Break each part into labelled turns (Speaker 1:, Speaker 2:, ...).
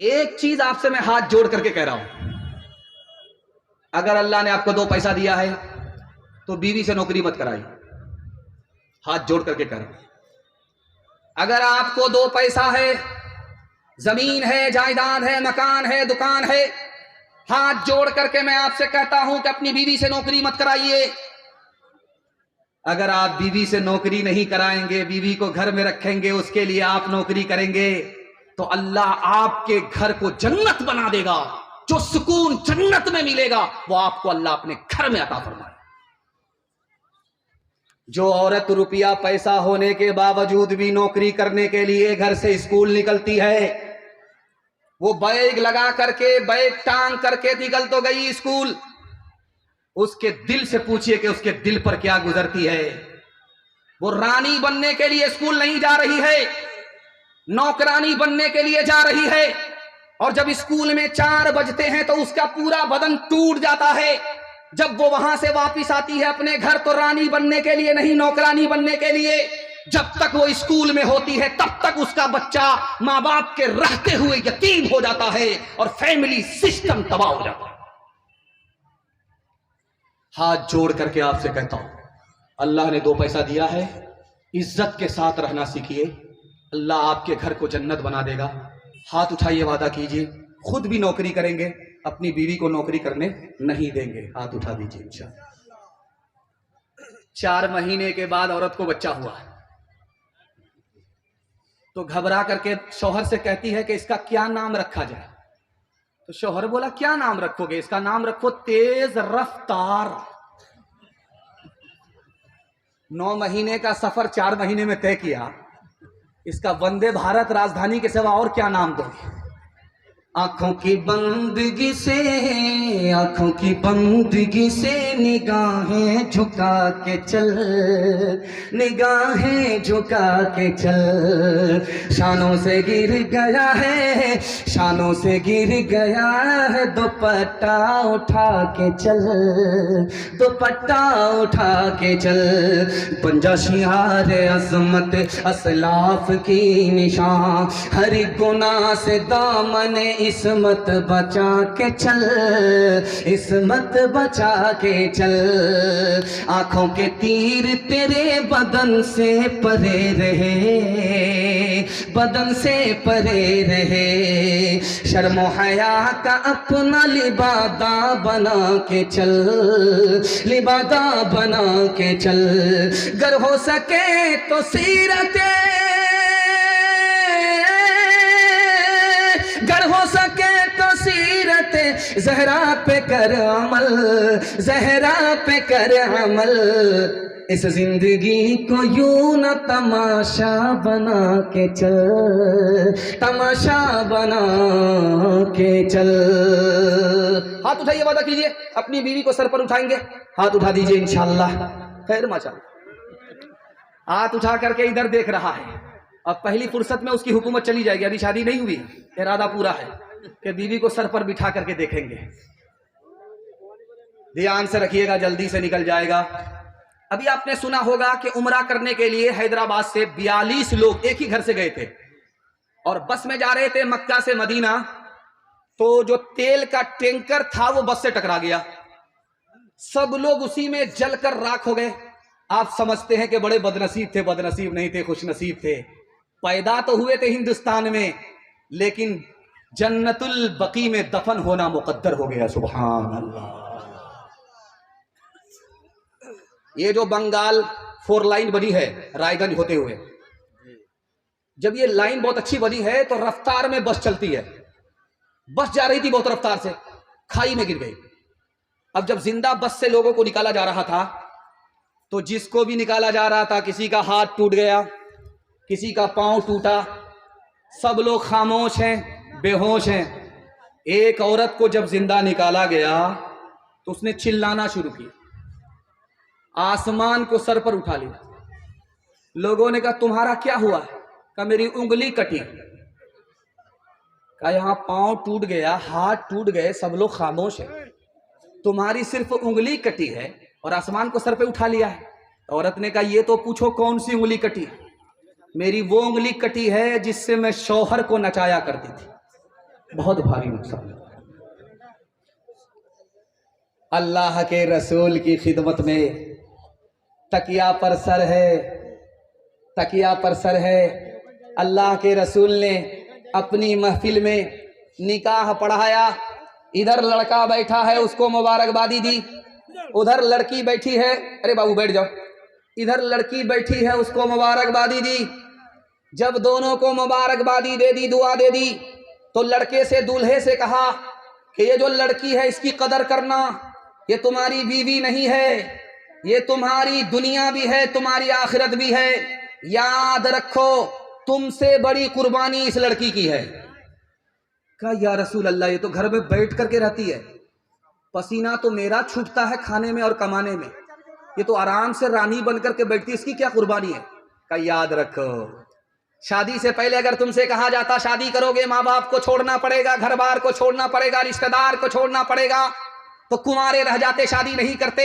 Speaker 1: एक चीज आपसे मैं हाथ जोड़ करके कह रहा हूं, अगर अल्लाह ने आपको 2 पैसा दिया है तो बीवी से नौकरी मत कराइए। हाथ जोड़ करके कह रहा हूं, अगर आपको 2 पैसा है, जमीन है, जायदाद है, मकान है, दुकान है, हाथ जोड़ करके मैं आपसे कहता हूं कि अपनी बीवी से नौकरी मत कराइए। अगर आप बीवी से नौकरी नहीं कराएंगे, बीवी को घर में रखेंगे, उसके लिए आप नौकरी करेंगे, तो अल्लाह आपके घर को जन्नत बना देगा। जो सुकून जन्नत में मिलेगा वो आपको अल्लाह अपने घर में अता फरमाए। जो औरत रुपया पैसा होने के बावजूद भी नौकरी करने के लिए घर से स्कूल निकलती है, वो बैग लगा करके, बैग टांग करके निकल तो गई स्कूल, उसके दिल से पूछिए कि उसके दिल पर क्या गुजरती है। वो रानी बनने के लिए स्कूल नहीं जा रही है, नौकरानी बनने के लिए जा रही है। और जब स्कूल में 4 बजते हैं तो उसका पूरा बदन टूट जाता है। जब वो वहां से वापस आती है अपने घर तो रानी बनने के लिए नहीं, नौकरानी बनने के लिए। जब तक वो स्कूल में होती है तब तक उसका बच्चा माँ बाप के रहते हुए यतीम हो जाता है और फैमिली सिस्टम तबाह हो जाता है। हाथ जोड़ करके आपसे कहता हूं, अल्लाह ने 2 पैसा दिया है, इज्जत के साथ रहना सीखिए, अल्लाह आपके घर को जन्नत बना देगा। हाथ उठाइए, वादा कीजिए, खुद भी नौकरी करेंगे, अपनी बीवी को नौकरी करने नहीं देंगे। हाथ उठा दीजिए इंशाअल्लाह। 4 महीने के बाद औरत को बच्चा हुआ तो घबरा करके शौहर से कहती है कि इसका क्या नाम रखा जाए। तो शौहर बोला, क्या नाम रखोगे? इसका नाम रखो तेज रफ्तार। 9 महीने का सफर 4 महीने में तय किया, इसका वंदे भारत राजधानी के सिवा और क्या नाम दोगे? आंखों की बंदगी से, आंखों की बंदगी से निगाहें झुका के चल, निगाहें झुका के चल। शानों से गिर गया है, शानों से गिर गया है, दुपट्टा उठा के चल, दुपट्टा उठा के चल। पंजा शिहार अजमत असलाफ की निशान, हर गुनाह से दामन इसमत बचा के चल, इसमत बचा के चल। आंखों के तीर तेरे बदन से परे रहे, बदन से परे रहे। शर्मो हया का अपना लिबादा बना के चल, लिबादा बना के चल। गर हो सके तो सीरते, गर हो सके तो सीरते ज़हरा पे कर अमल, ज़हरा पे कर अमल। इस जिंदगी को यूं न तमाशा बना के चल, तमाशा बना के चल। हाथ उठाइए, वादा कीजिए, अपनी बीवी को सर पर उठाएंगे। हाथ उठा दीजिए इंशाअल्लाह। खैर माशाअल्लाह। हाथ उठा करके इधर देख रहा है। अब पहली फुर्सत में उसकी हुकूमत चली जाएगी, अभी शादी नहीं हुई, इरादा पूरा है कि बीवी को सर पर बिठा करके देखेंगे। ध्यान से रखिएगा, जल्दी से निकल जाएगा। अभी आपने सुना होगा कि उम्रा करने के लिए हैदराबाद से 42 लोग एक ही घर से गए थे और बस में जा रहे थे मक्का से मदीना। तो जो तेल का टैंकर था वो बस से टकरा गया, सब लोग उसी में जलकर राख हो गए। आप समझते हैं कि बड़े बदनसीब थे, बदनसीब नहीं थे, खुशनसीब थे। पैदा तो हुए थे हिंदुस्तान में, लेकिन जन्नतुल बकी में दफन होना मुकद्दर हो गया। सुभान अल्लाह। ये जो बंगाल 4 लाइन बनी है रायगंज होते हुए, जब ये लाइन बहुत अच्छी बनी है तो रफ्तार में बस चलती है। बस जा रही थी बहुत रफ्तार से, खाई में गिर गई। अब जब जिंदा बस से लोगों को निकाला जा रहा था तो जिसको भी निकाला जा रहा था, किसी का हाथ टूट गया, किसी का पांव टूटा, सब लोग खामोश हैं, बेहोश हैं। एक औरत को जब जिंदा निकाला गया तो उसने चिल्लाना शुरू किया, आसमान को सर पर उठा लिया। लोगों ने कहा, तुम्हारा क्या हुआ? कहा, मेरी उंगली कटी। कहा, यहां पांव टूट गया, हाथ टूट गए, सब लोग खामोश हैं, तुम्हारी सिर्फ उंगली कटी है और आसमान को सर पे उठा लिया है। औरत ने कहा, ये तो पूछो कौन सी उंगली कटी? मेरी वो उंगली कटी है जिससे मैं शौहर को नचाया करती थी, बहुत भारी नुकसान है। अल्लाह के रसूल की खिदमत में तकिया पर सर है, तकिया पर सर है। अल्लाह के रसूल ने अपनी महफिल में निकाह पढ़ाया। इधर लड़का बैठा है, उसको मुबारकबादी दी, उधर लड़की बैठी है, अरे बाबू बैठ जाओ, इधर लड़की बैठी है, उसको मुबारकबादी दी। जब दोनों को मुबारकबादी दे दी, दुआ दे दी, तो लड़के से दूल्हे से कहा कि ये जो लड़की है इसकी कदर करना, ये तुम्हारी बीवी नहीं है, ये तुम्हारी दुनिया भी है, तुम्हारी आखिरत भी है। याद रखो तुमसे बड़ी कुर्बानी इस लड़की की है। कहा या रसूल अल्लाह, ये तो घर में बैठ करके रहती है, पसीना तो मेरा छूटता है खाने में और कमाने में, ये तो आराम से रानी बन करके बैठती है, इसकी क्या कुर्बानी है। कहा याद रखो शादी से पहले अगर तुमसे कहा जाता शादी करोगे, माँ बाप को छोड़ना पड़ेगा, घर बार को छोड़ना पड़ेगा, रिश्तेदार को छोड़ना पड़ेगा, तो कुंवारे रह जाते, शादी नहीं करते।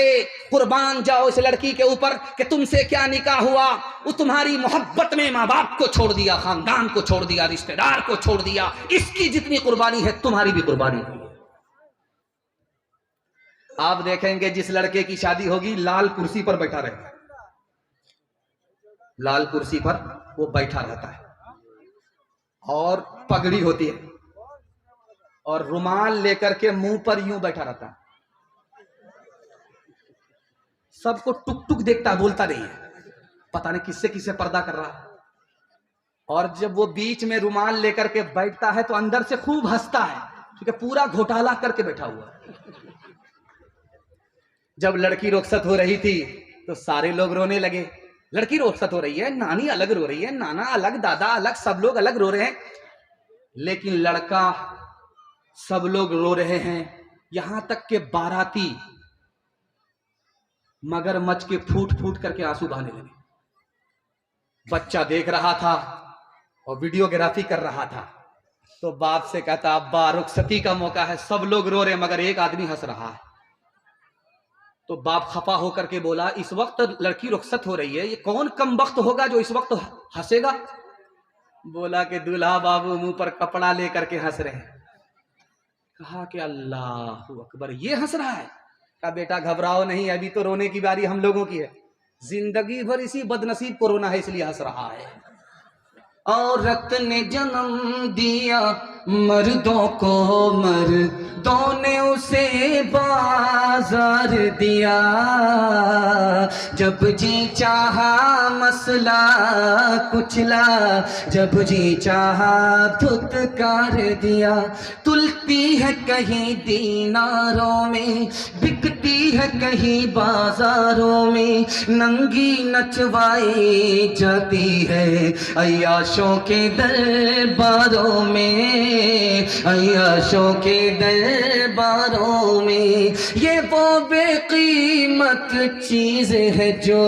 Speaker 1: कुर्बान जाओ इस लड़की के ऊपर कि तुमसे क्या निकाह हुआ, वो तुम्हारी मोहब्बत में माँ बाप को छोड़ दिया, खानदान को छोड़ दिया, रिश्तेदार को छोड़ दिया, इसकी जितनी कुर्बानी है तुम्हारी भी कुर्बानी है। आप देखेंगे जिस लड़के की शादी होगी लाल कुर्सी पर बैठा रहेगा, लाल कुर्सी पर वो बैठा रहता है और पगड़ी होती है और रुमाल लेकर के मुंह पर यूं बैठा रहता है, सबको टुक टुक देखता है, बोलता नहीं है, पता नहीं किससे किससे पर्दा कर रहा है। और जब वो बीच में रुमाल लेकर के बैठता है तो अंदर से खूब हंसता है, क्योंकि पूरा घोटाला करके बैठा हुआ है। जब लड़की रुखसत हो रही थी तो सारे लोग रोने लगे, लड़की रुखसत हो रही है, नानी अलग रो रही है, नाना अलग, दादा अलग, सब लोग अलग रो रहे हैं, लेकिन लड़का, सब लोग रो रहे हैं। यहां तक के बाराती मगरमच्छ के फूट फूट करके आंसू बहाने लगे। बच्चा देख रहा था और वीडियोग्राफी कर रहा था, तो बाप से कहता अब्बा रुखसती का मौका है, सब लोग रो रहे मगर एक आदमी हंस रहा है। तो बाप खफा होकर के बोला इस वक्त लड़की रुखसत हो रही है, ये कौन कम वक्त होगा जो इस वक्त हंसेगा। बोला कि दूल्हा बाबू मुंह पर कपड़ा लेकर के हंस रहे हैं। कहा कि अल्लाह अकबर, ये हंस रहा है। कहा बेटा घबराओ नहीं, अभी तो रोने की बारी हम लोगों की है, जिंदगी भर इसी बदनसीब को रोना है, इसलिए हंस रहा है। औरत ने जन्म दिया मर्दों को, मर्दों ने उसे बाजार दिया, जब जी चाहा मसला कुचला, जब जी चाहा धुतकार दिया। तुलती है कहीं दीनारों में, बिकती है कहीं बाजारों में, नंगी नचवाई जाती है अय्याशों के दरबारों में, अय्याशों के दरबारों में। ये वो बेकीमत चीज है जो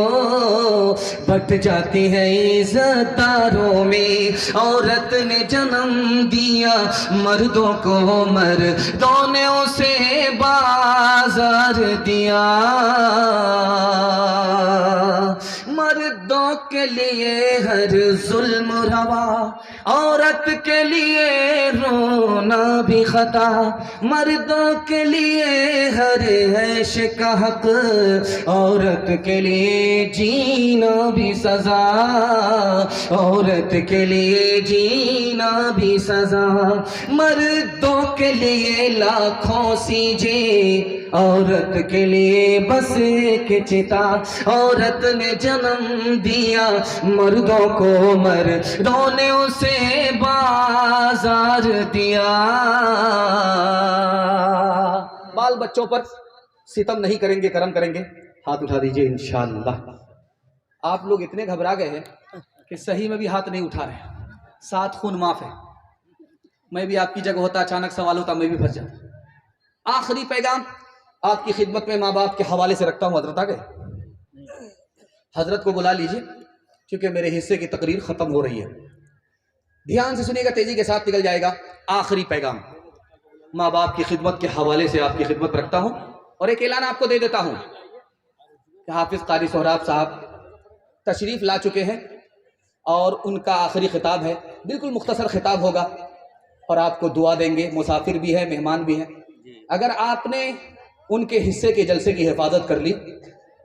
Speaker 1: बट जाती है इज़्ज़तदारों में। औरत ने जन्म दिया मर्दों को, मर्दों ने उसे बाजार दिया। मर्दों के लिए हर जुल्म रवा, औरत के लिए रोना भी खता, मर्दों के लिए हर ऐश का हक, औरत के लिए जीना भी सजा, औरत के लिए जीना भी सजा। मर्दों के लिए लाखों सीजे, औरत के लिए बस एक चिता। औरत ने जन्म दिया मर्दों को, मर्दों ने उसे बाजार दिया। बाल बच्चों पर सितम नहीं करेंगे, करम करेंगे। हाथ उठा दीजिए इंशाअल्लाह। आप लोग इतने घबरा गए हैं कि सही में भी हाथ नहीं उठा रहे, साथ खून माफ है। मैं भी आपकी जगह होता, अचानक सवाल होता, मैं भी फंस जाता। आखिरी पैगाम आपकी खिदमत में माँ बाप के हवाले से रखता हूँ। हजरत आ गए, हजरत को बुला लीजिए, क्योंकि मेरे हिस्से की तकरीर खत्म हो रही है। ध्यान से सुनिएगा, तेजी के साथ निकल जाएगा। आखिरी पैगाम माँ बाप की खिदमत के हवाले से आपकी खिदमत रखता हूँ, और एक ऐलान आपको दे देता हूँ कि हाफिज कारी सोहराब साहब तशरीफ ला चुके हैं और उनका आखिरी खिताब है, बिल्कुल मुख्तसर खिताब होगा। और आपको दुआ देंगे, मुसाफिर भी है, मेहमान भी हैं। अगर आपने उनके हिस्से के जलसे की हिफाजत कर ली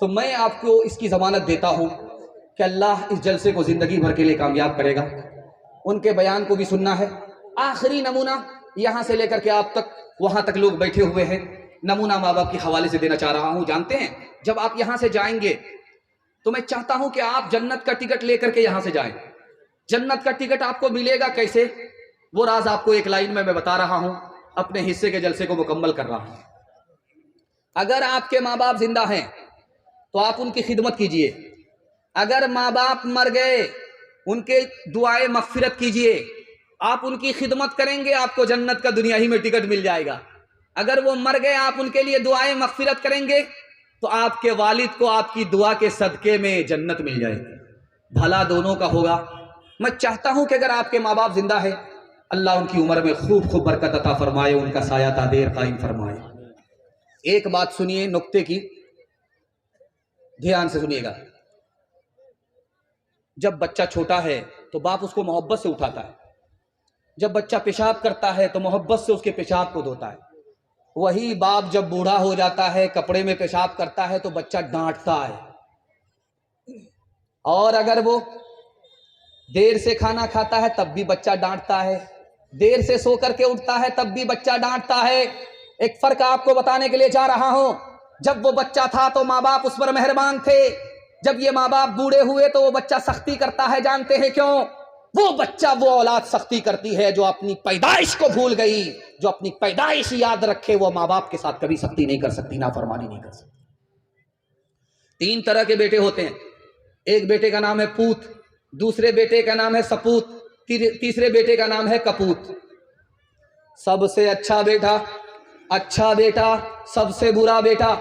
Speaker 1: तो मैं आपको इसकी ज़मानत देता हूँ कि अल्लाह इस जलसे को ज़िंदगी भर के लिए कामयाब करेगा। उनके बयान को भी सुनना है। आखिरी नमूना यहाँ से लेकर के आप तक, वहाँ तक लोग बैठे हुए हैं, नमूना माँ बाप के हवाले से देना चाह रहा हूँ। जानते हैं, जब आप यहाँ से जाएंगे तो मैं चाहता हूँ कि आप जन्नत का टिकट लेकर के यहाँ से जाएं। जन्नत का टिकट आपको मिलेगा कैसे, वो राज आपको एक लाइन में मैं बता रहा हूँ, अपने हिस्से के जलसे को मुकम्मल कर रहा हूँ। अगर आपके माँ बाप जिंदा हैं तो आप उनकी खिदमत कीजिए। अगर माँ बाप मर गए, उनके दुआए मगफिरत कीजिए। आप उनकी खिदमत करेंगे, आपको जन्नत का दुनिया ही में टिकट मिल जाएगा। अगर वो मर गए, आप उनके लिए दुआए मगफिरत करेंगे तो आपके वालिद को आपकी दुआ के सदके में जन्नत मिल जाएगी। भला दोनों का होगा। मैं चाहता हूं कि अगर आपके माँ बाप जिंदा है, अल्लाह उनकी उम्र में खूब खूब बरकत अता फरमाए, उनका साया तादेर कायम फरमाए। एक बात सुनिए, नुक्ते की ध्यान से सुनिएगा। जब बच्चा छोटा है तो बाप उसको मोहब्बत से उठाता है। जब बच्चा पेशाब करता है तो मोहब्बत से उसके पेशाब को धोता है। वही बाप जब बूढ़ा हो जाता है, कपड़े में पेशाब करता है तो बच्चा डांटता है। और अगर वो देर से खाना खाता है तब भी बच्चा डांटता है। देर से सो करके उठता है तब भी बच्चा डांटता है। एक फर्क आपको बताने के लिए जा रहा हूं। जब वो बच्चा था तो माँ बाप उस पर मेहरबान थे। जब ये माँ बाप बूढ़े हुए तो वो बच्चा सख्ती करता है। जानते हैं क्यों? वो बच्चा, वो औलाद सख्ती करती है जो अपनी पैदाइश को भूल गई। जो अपनी पैदाइश याद रखे वो माँ बाप के साथ कभी सख्ती नहीं कर सकती, नाफरमानी नहीं कर सकती। 3 तरह के बेटे होते हैं। एक बेटे का नाम है पूत, दूसरे बेटे का नाम है सपूत, तीसरे बेटे का नाम है कपूत। सबसे अच्छा बेटा, सबसे बुरा बेटा।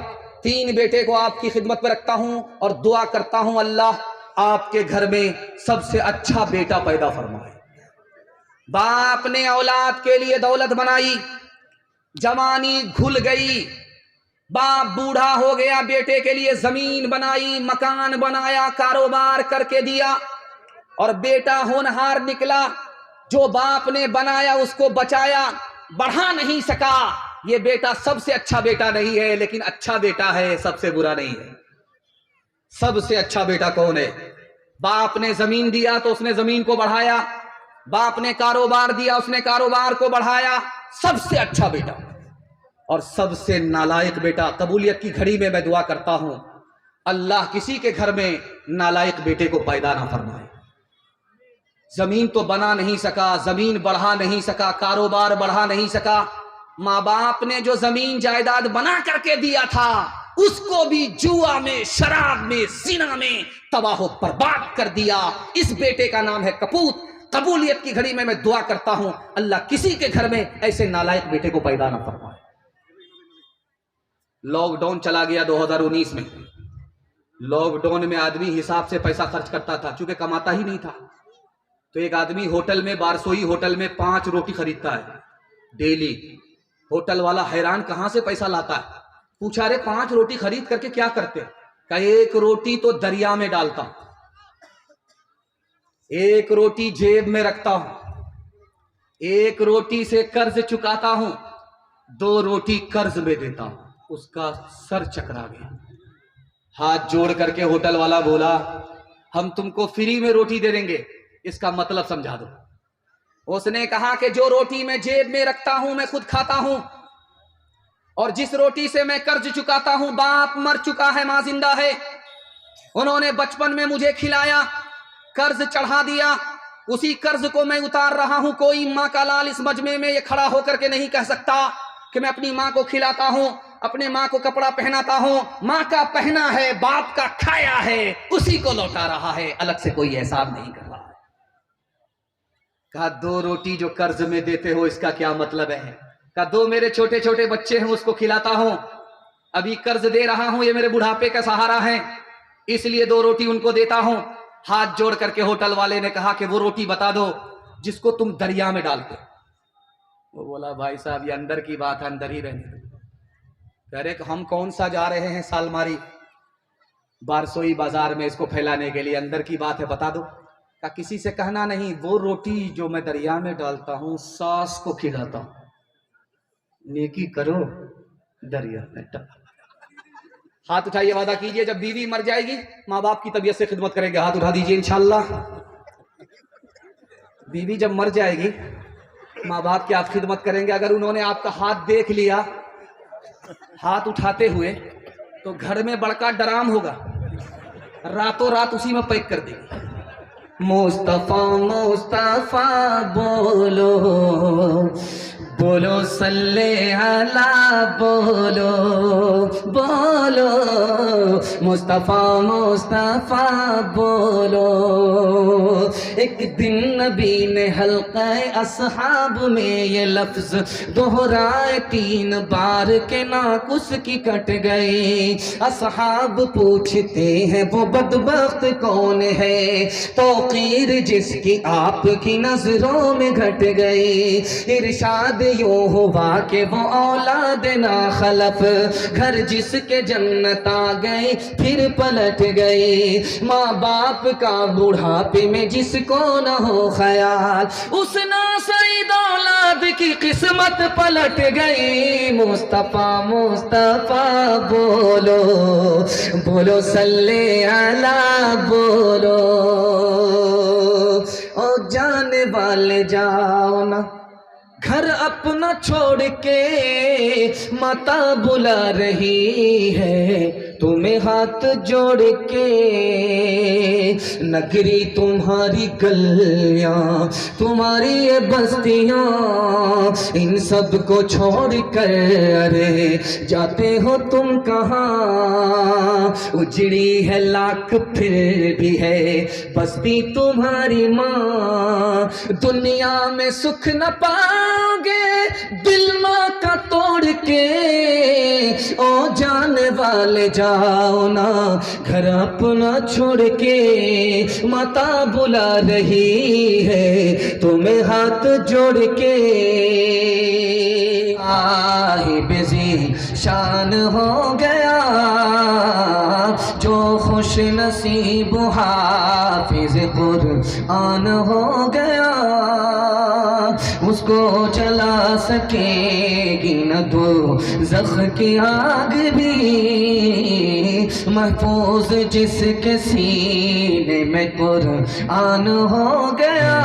Speaker 1: 3 बेटे को आपकी खिदमत में रखता हूं और दुआ करता हूं अल्लाह आपके घर में सबसे अच्छा बेटा पैदा फरमाए। बाप ने औलाद के लिए दौलत बनाई, जवानी घुल गई, बाप बूढ़ा हो गया, बेटे के लिए जमीन बनाई, मकान बनाया, कारोबार करके दिया, और बेटा होनहार निकला। जो बाप ने बनाया उसको बचाया, बढ़ा नहीं सका। ये बेटा सबसे अच्छा बेटा नहीं है, लेकिन अच्छा बेटा है, सबसे बुरा नहीं है। सबसे अच्छा बेटा कौन है? बाप ने जमीन दिया तो उसने जमीन को बढ़ाया, बाप ने कारोबार दिया, उसने कारोबार को बढ़ाया। सबसे अच्छा बेटा। और सबसे नालायक बेटा, कबूलियत की घड़ी में मैं दुआ करता हूं अल्लाह किसी के घर में नालायक बेटे को पैदा ना फरमाए। जमीन तो बना नहीं सका, जमीन बढ़ा नहीं सका, कारोबार बढ़ा नहीं सका। माँ बाप ने जो जमीन जायदाद बना करके दिया था उसको भी जुआ में, शराब में, जिना में तबाह बर्बाद कर दिया। इस बेटे का नाम है कपूत। कबूलियत की घड़ी में मैं दुआ करता हूं अल्लाह किसी के घर में ऐसे नालायक बेटे को पैदा ना फरमाए। लॉकडाउन चला गया 2019 में। लॉकडाउन में आदमी हिसाब से पैसा खर्च करता था, चूंकि कमाता ही नहीं था। तो एक आदमी होटल में, बारसोई होटल में 5 रोटी खरीदता है डेली। होटल वाला हैरान, कहां से पैसा लाता है? पूछा, रे 5 रोटी खरीद करके क्या करते? कहा, 1 रोटी तो दरिया में डालता हूं, 1 रोटी जेब में रखता हूं, 1 रोटी से कर्ज चुकाता हूं, 2 रोटी कर्ज में देता हूं। उसका सर चकरा गया। हाथ जोड़ करके होटल वाला बोला, हम तुमको फ्री में रोटी दे देंगे, इसका मतलब समझा दो। उसने कहा कि जो रोटी मैं जेब में रखता हूं मैं खुद खाता हूं, और जिस रोटी से मैं कर्ज चुकाता हूं, बाप मर चुका है, मां जिंदा है, उन्होंने बचपन में मुझे खिलाया, कर्ज चढ़ा दिया, उसी कर्ज को मैं उतार रहा हूं। कोई मां का लाल इस मजमे में ये खड़ा होकर के नहीं कह सकता कि मैं अपनी मां को खिलाता हूं, अपने मां को कपड़ा पहनाता हूं। मां का पहना है, बाप का खाया है, उसी को लौटा रहा है, अलग से कोई एहसान नहीं कर रहा है। कहा, 2 रोटी जो कर्ज में देते हो इसका क्या मतलब है? कहा, 2 मेरे छोटे छोटे बच्चे हैं उसको खिलाता हूं, अभी कर्ज दे रहा हूं, ये मेरे बुढ़ापे का सहारा है, इसलिए 2 रोटी उनको देता हूं। हाथ जोड़ करके होटल वाले ने कहा कि वो रोटी बता दो जिसको तुम दरिया में डालते। वो बोला, भाई साहब ये अंदर की बात है, अंदर ही रहने दो। कह रहे हम कौन सा जा रहे हैं सालमारी बारसोई बाजार में इसको फैलाने के लिए, अंदर की बात है, बता दो। का किसी से कहना नहीं, वो रोटी जो मैं दरिया में डालता हूँ सास को खिलाता हूँ, नेकी करो दरिया में डाल। हाथ उठाइए, वादा कीजिए जब बीवी मर जाएगी माँ बाप की तबीयत से खिदमत करेंगे। हाथ उठा दीजिए इंशाल्लाह। बीवी जब मर जाएगी माँ बाप की आप खिदमत करेंगे। अगर उन्होंने आपका हाथ देख लिया हाथ उठाते हुए तो घर में बड़का ड्राम होगा, रातों रात उसी में पैक कर देंगे। मुस्तफा मुस्तफा बोलो बोलो सल्ले अला बोलो बोलो मुस्तफा मुस्तफा बोलो। एक दिन नबी ने हल्क़े असहाब में ये लफ्ज दोहराए 3 बार के नाकुस की कट गई। असहाब पूछते हैं वो बदबख्त कौन है, तौक़ीर जिसकी आपकी नजरों में घट गई। इरशाद यूं हुआ कि वो औलाद ना खलफ, घर जिसके जन्नत आ गई फिर पलट गई। माँ बाप का बुढ़ापे में जिसको न हो ख्याल, उस नासईद औलाद की किस्मत पलट गई। मुस्तफा मुस्तफा बोलो बोलो सल्ले अला बोलो। ओ जाने वाले जाओ ना घर अपना छोड़ के, माता बुला रही है तुम्हें हाथ जोड़ के। नगरी तुम्हारी गलियां तुम्हारी ये बस्तियां, इन सब को छोड़ कर अरे जाते हो तुम कहाँ। उजड़ी है लाख फिर भी है बस्ती तुम्हारी माँ। दुनिया में सुख न पाओगे दिल माँ का तोड़ के। ओ जाने वाले जाओ ना घर अपना छोड़ के, माता बुला रही है तुम्हें हाथ जोड़ के। बेजी शान हो गया जो खुश नसीब हाफिज कुरआन हो गया। उसको जला सकेगी न दो ज़ख की आग भी, महफूज जिसके सीने में कुरआन हो गया।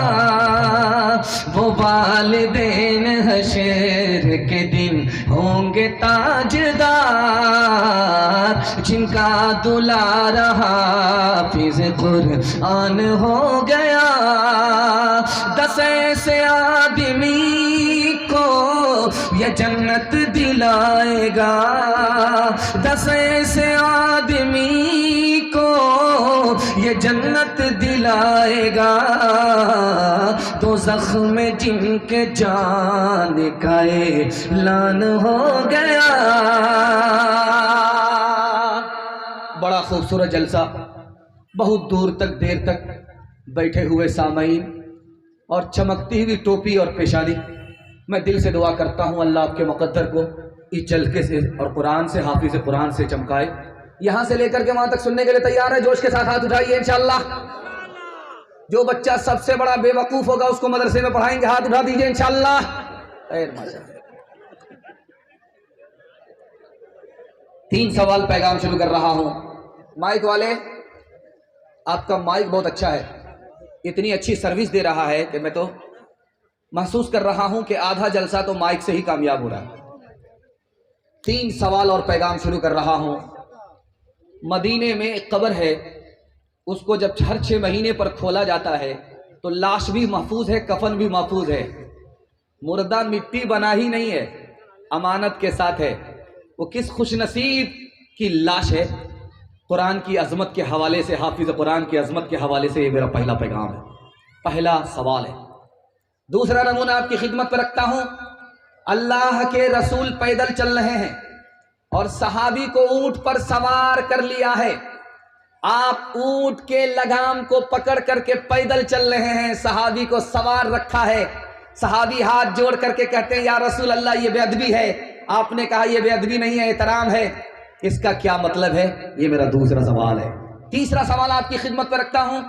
Speaker 1: वो वालिदैन हशर के दिन होंगे ताजदार, जिनका दुलारा हाफिज कुरआन हो गया। 10 ऐसे आदमी को ये जन्नत दिलाएगा, 10 ऐसे आदमी को ये जन्नत दिलाएगा। तो ज़ख्म जिनके जान का ऐलान हो गया। बड़ा खूबसूरत जलसा, बहुत दूर तक देर तक बैठे हुए सामईन और चमकती हुई टोपी और पेशानी। मैं दिल से दुआ करता हूँ अल्लाह आपके मुक़द्दर को इस जलके से और कुरान से, हाफिज़ कुरान से चमकाए। यहाँ से लेकर के वहाँ तक सुनने के लिए तैयार है? जोश के साथ हाथ उठाइए इंशाअल्लाह। जो बच्चा सबसे बड़ा बेवकूफ़ होगा उसको मदरसे में पढ़ाएंगे, हाथ उठा दीजिए इंशाअल्लाह। 3 सवाल पैगाम शुरू कर रहा हूँ। माइक वाले, आपका माइक बहुत अच्छा है, इतनी अच्छी सर्विस दे रहा है कि मैं तो महसूस कर रहा हूं कि आधा जलसा तो माइक से ही कामयाब हो रहा है। 3 सवाल और पैगाम शुरू कर रहा हूं। मदीने में एक कब्र है, उसको जब हर 6 महीने पर खोला जाता है तो लाश भी महफूज है, कफन भी महफूज है। मुर्दा मिट्टी बना ही नहीं है, अमानत के साथ है। वो किस खुशनसीब की लाश है। कुरान की अजमत के हवाले से, हाफिज़ कुरान की अजमत के हवाले से ये मेरा पहला पैगाम है, पहला सवाल है। दूसरा नमूना आपकी खिदमत पर रखता हूं। अल्लाह के रसूल पैदल चल रहे हैं और सहाबी को ऊंट पर सवार कर लिया है। आप ऊंट के लगाम को पकड़ करके पैदल चल रहे हैं, सहाबी को सवार रखा है। सहाबी हाथ जोड़ करके कहते हैं या रसूल अल्लाह ये बेअदबी है। आपने कहा ये बेअदबी नहीं है, एहतराम है। इसका क्या मतलब है? ये मेरा दूसरा सवाल है। तीसरा सवाल आपकी खिदमत पर रखता हूं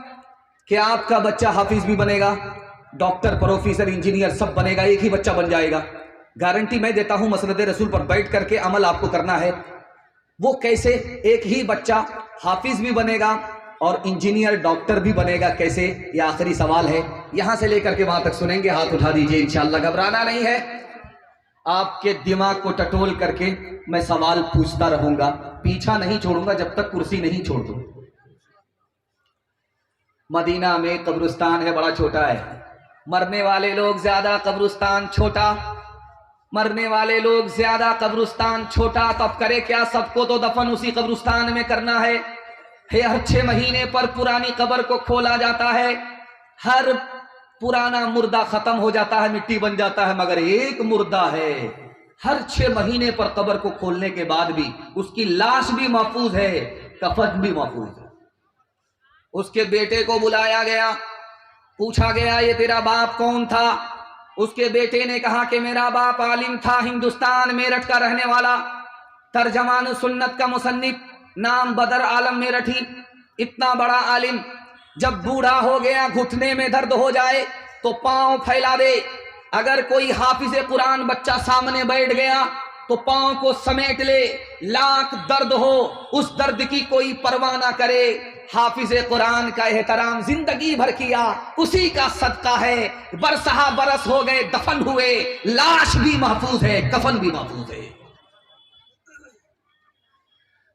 Speaker 1: कि आपका बच्चा हाफिज भी बनेगा, डॉक्टर, प्रोफेसर, इंजीनियर सब बनेगा, एक ही बच्चा बन जाएगा। गारंटी मैं देता हूं, मसनद रसूल पर बैठ करके अमल आपको करना है। वो कैसे? एक ही बच्चा हाफिज भी बनेगा और इंजीनियर, डॉक्टर भी बनेगा। कैसे? ये आखिरी सवाल है, यहां से लेकर के वहां तक सुनेंगे। हाथ उठा दीजिए, इंशाअल्लाह। घबराना नहीं है, आपके दिमाग को टटोल करके मैं सवाल पूछता रहूंगा, पीछा नहीं छोड़ूंगा जब तक कुर्सी नहीं छोड़ दूं। मदीना में कब्रिस्तान है, बड़ा छोटा है, मरने वाले लोग ज्यादा, कब्रिस्तान छोटा। मरने वाले लोग ज्यादा, कब्रिस्तान छोटा। तो अब करे क्या? सबको तो दफन उसी कब्रिस्तान में करना है। हर 6 महीने पर पुरानी कब्र को खोला जाता है। हर पुराना मुर्दा खत्म हो जाता है, मिट्टी बन जाता है, मगर एक मुर्दा है, हर 6 महीने पर कब्र को खोलने के बाद भी उसकी लाश भी महफूज है, कफन भी महफूज है। उसके बेटे को बुलाया गया, पूछा गया ये तेरा बाप कौन था? उसके बेटे ने कहा कि मेरा बाप आलिम था, हिंदुस्तान मेरठ का रहने वाला, तर्जमान सुन्नत का मुसन्निफ, नाम बदर आलम मेरठी। इतना बड़ा आलिम, जब बूढ़ा हो गया, घुटने में दर्द हो जाए तो पांव फैला दे। अगर कोई हाफिज कुरान बच्चा सामने बैठ गया तो पांव को समेट ले, लाख दर्द हो, उस दर्द की कोई परवाह ना करे। हाफिज कुरान का एहतराम जिंदगी भर किया, उसी का सदका है। बरसहा बरस हो गए, दफन हुए, लाश भी महफूज है, कफन भी महफूज है।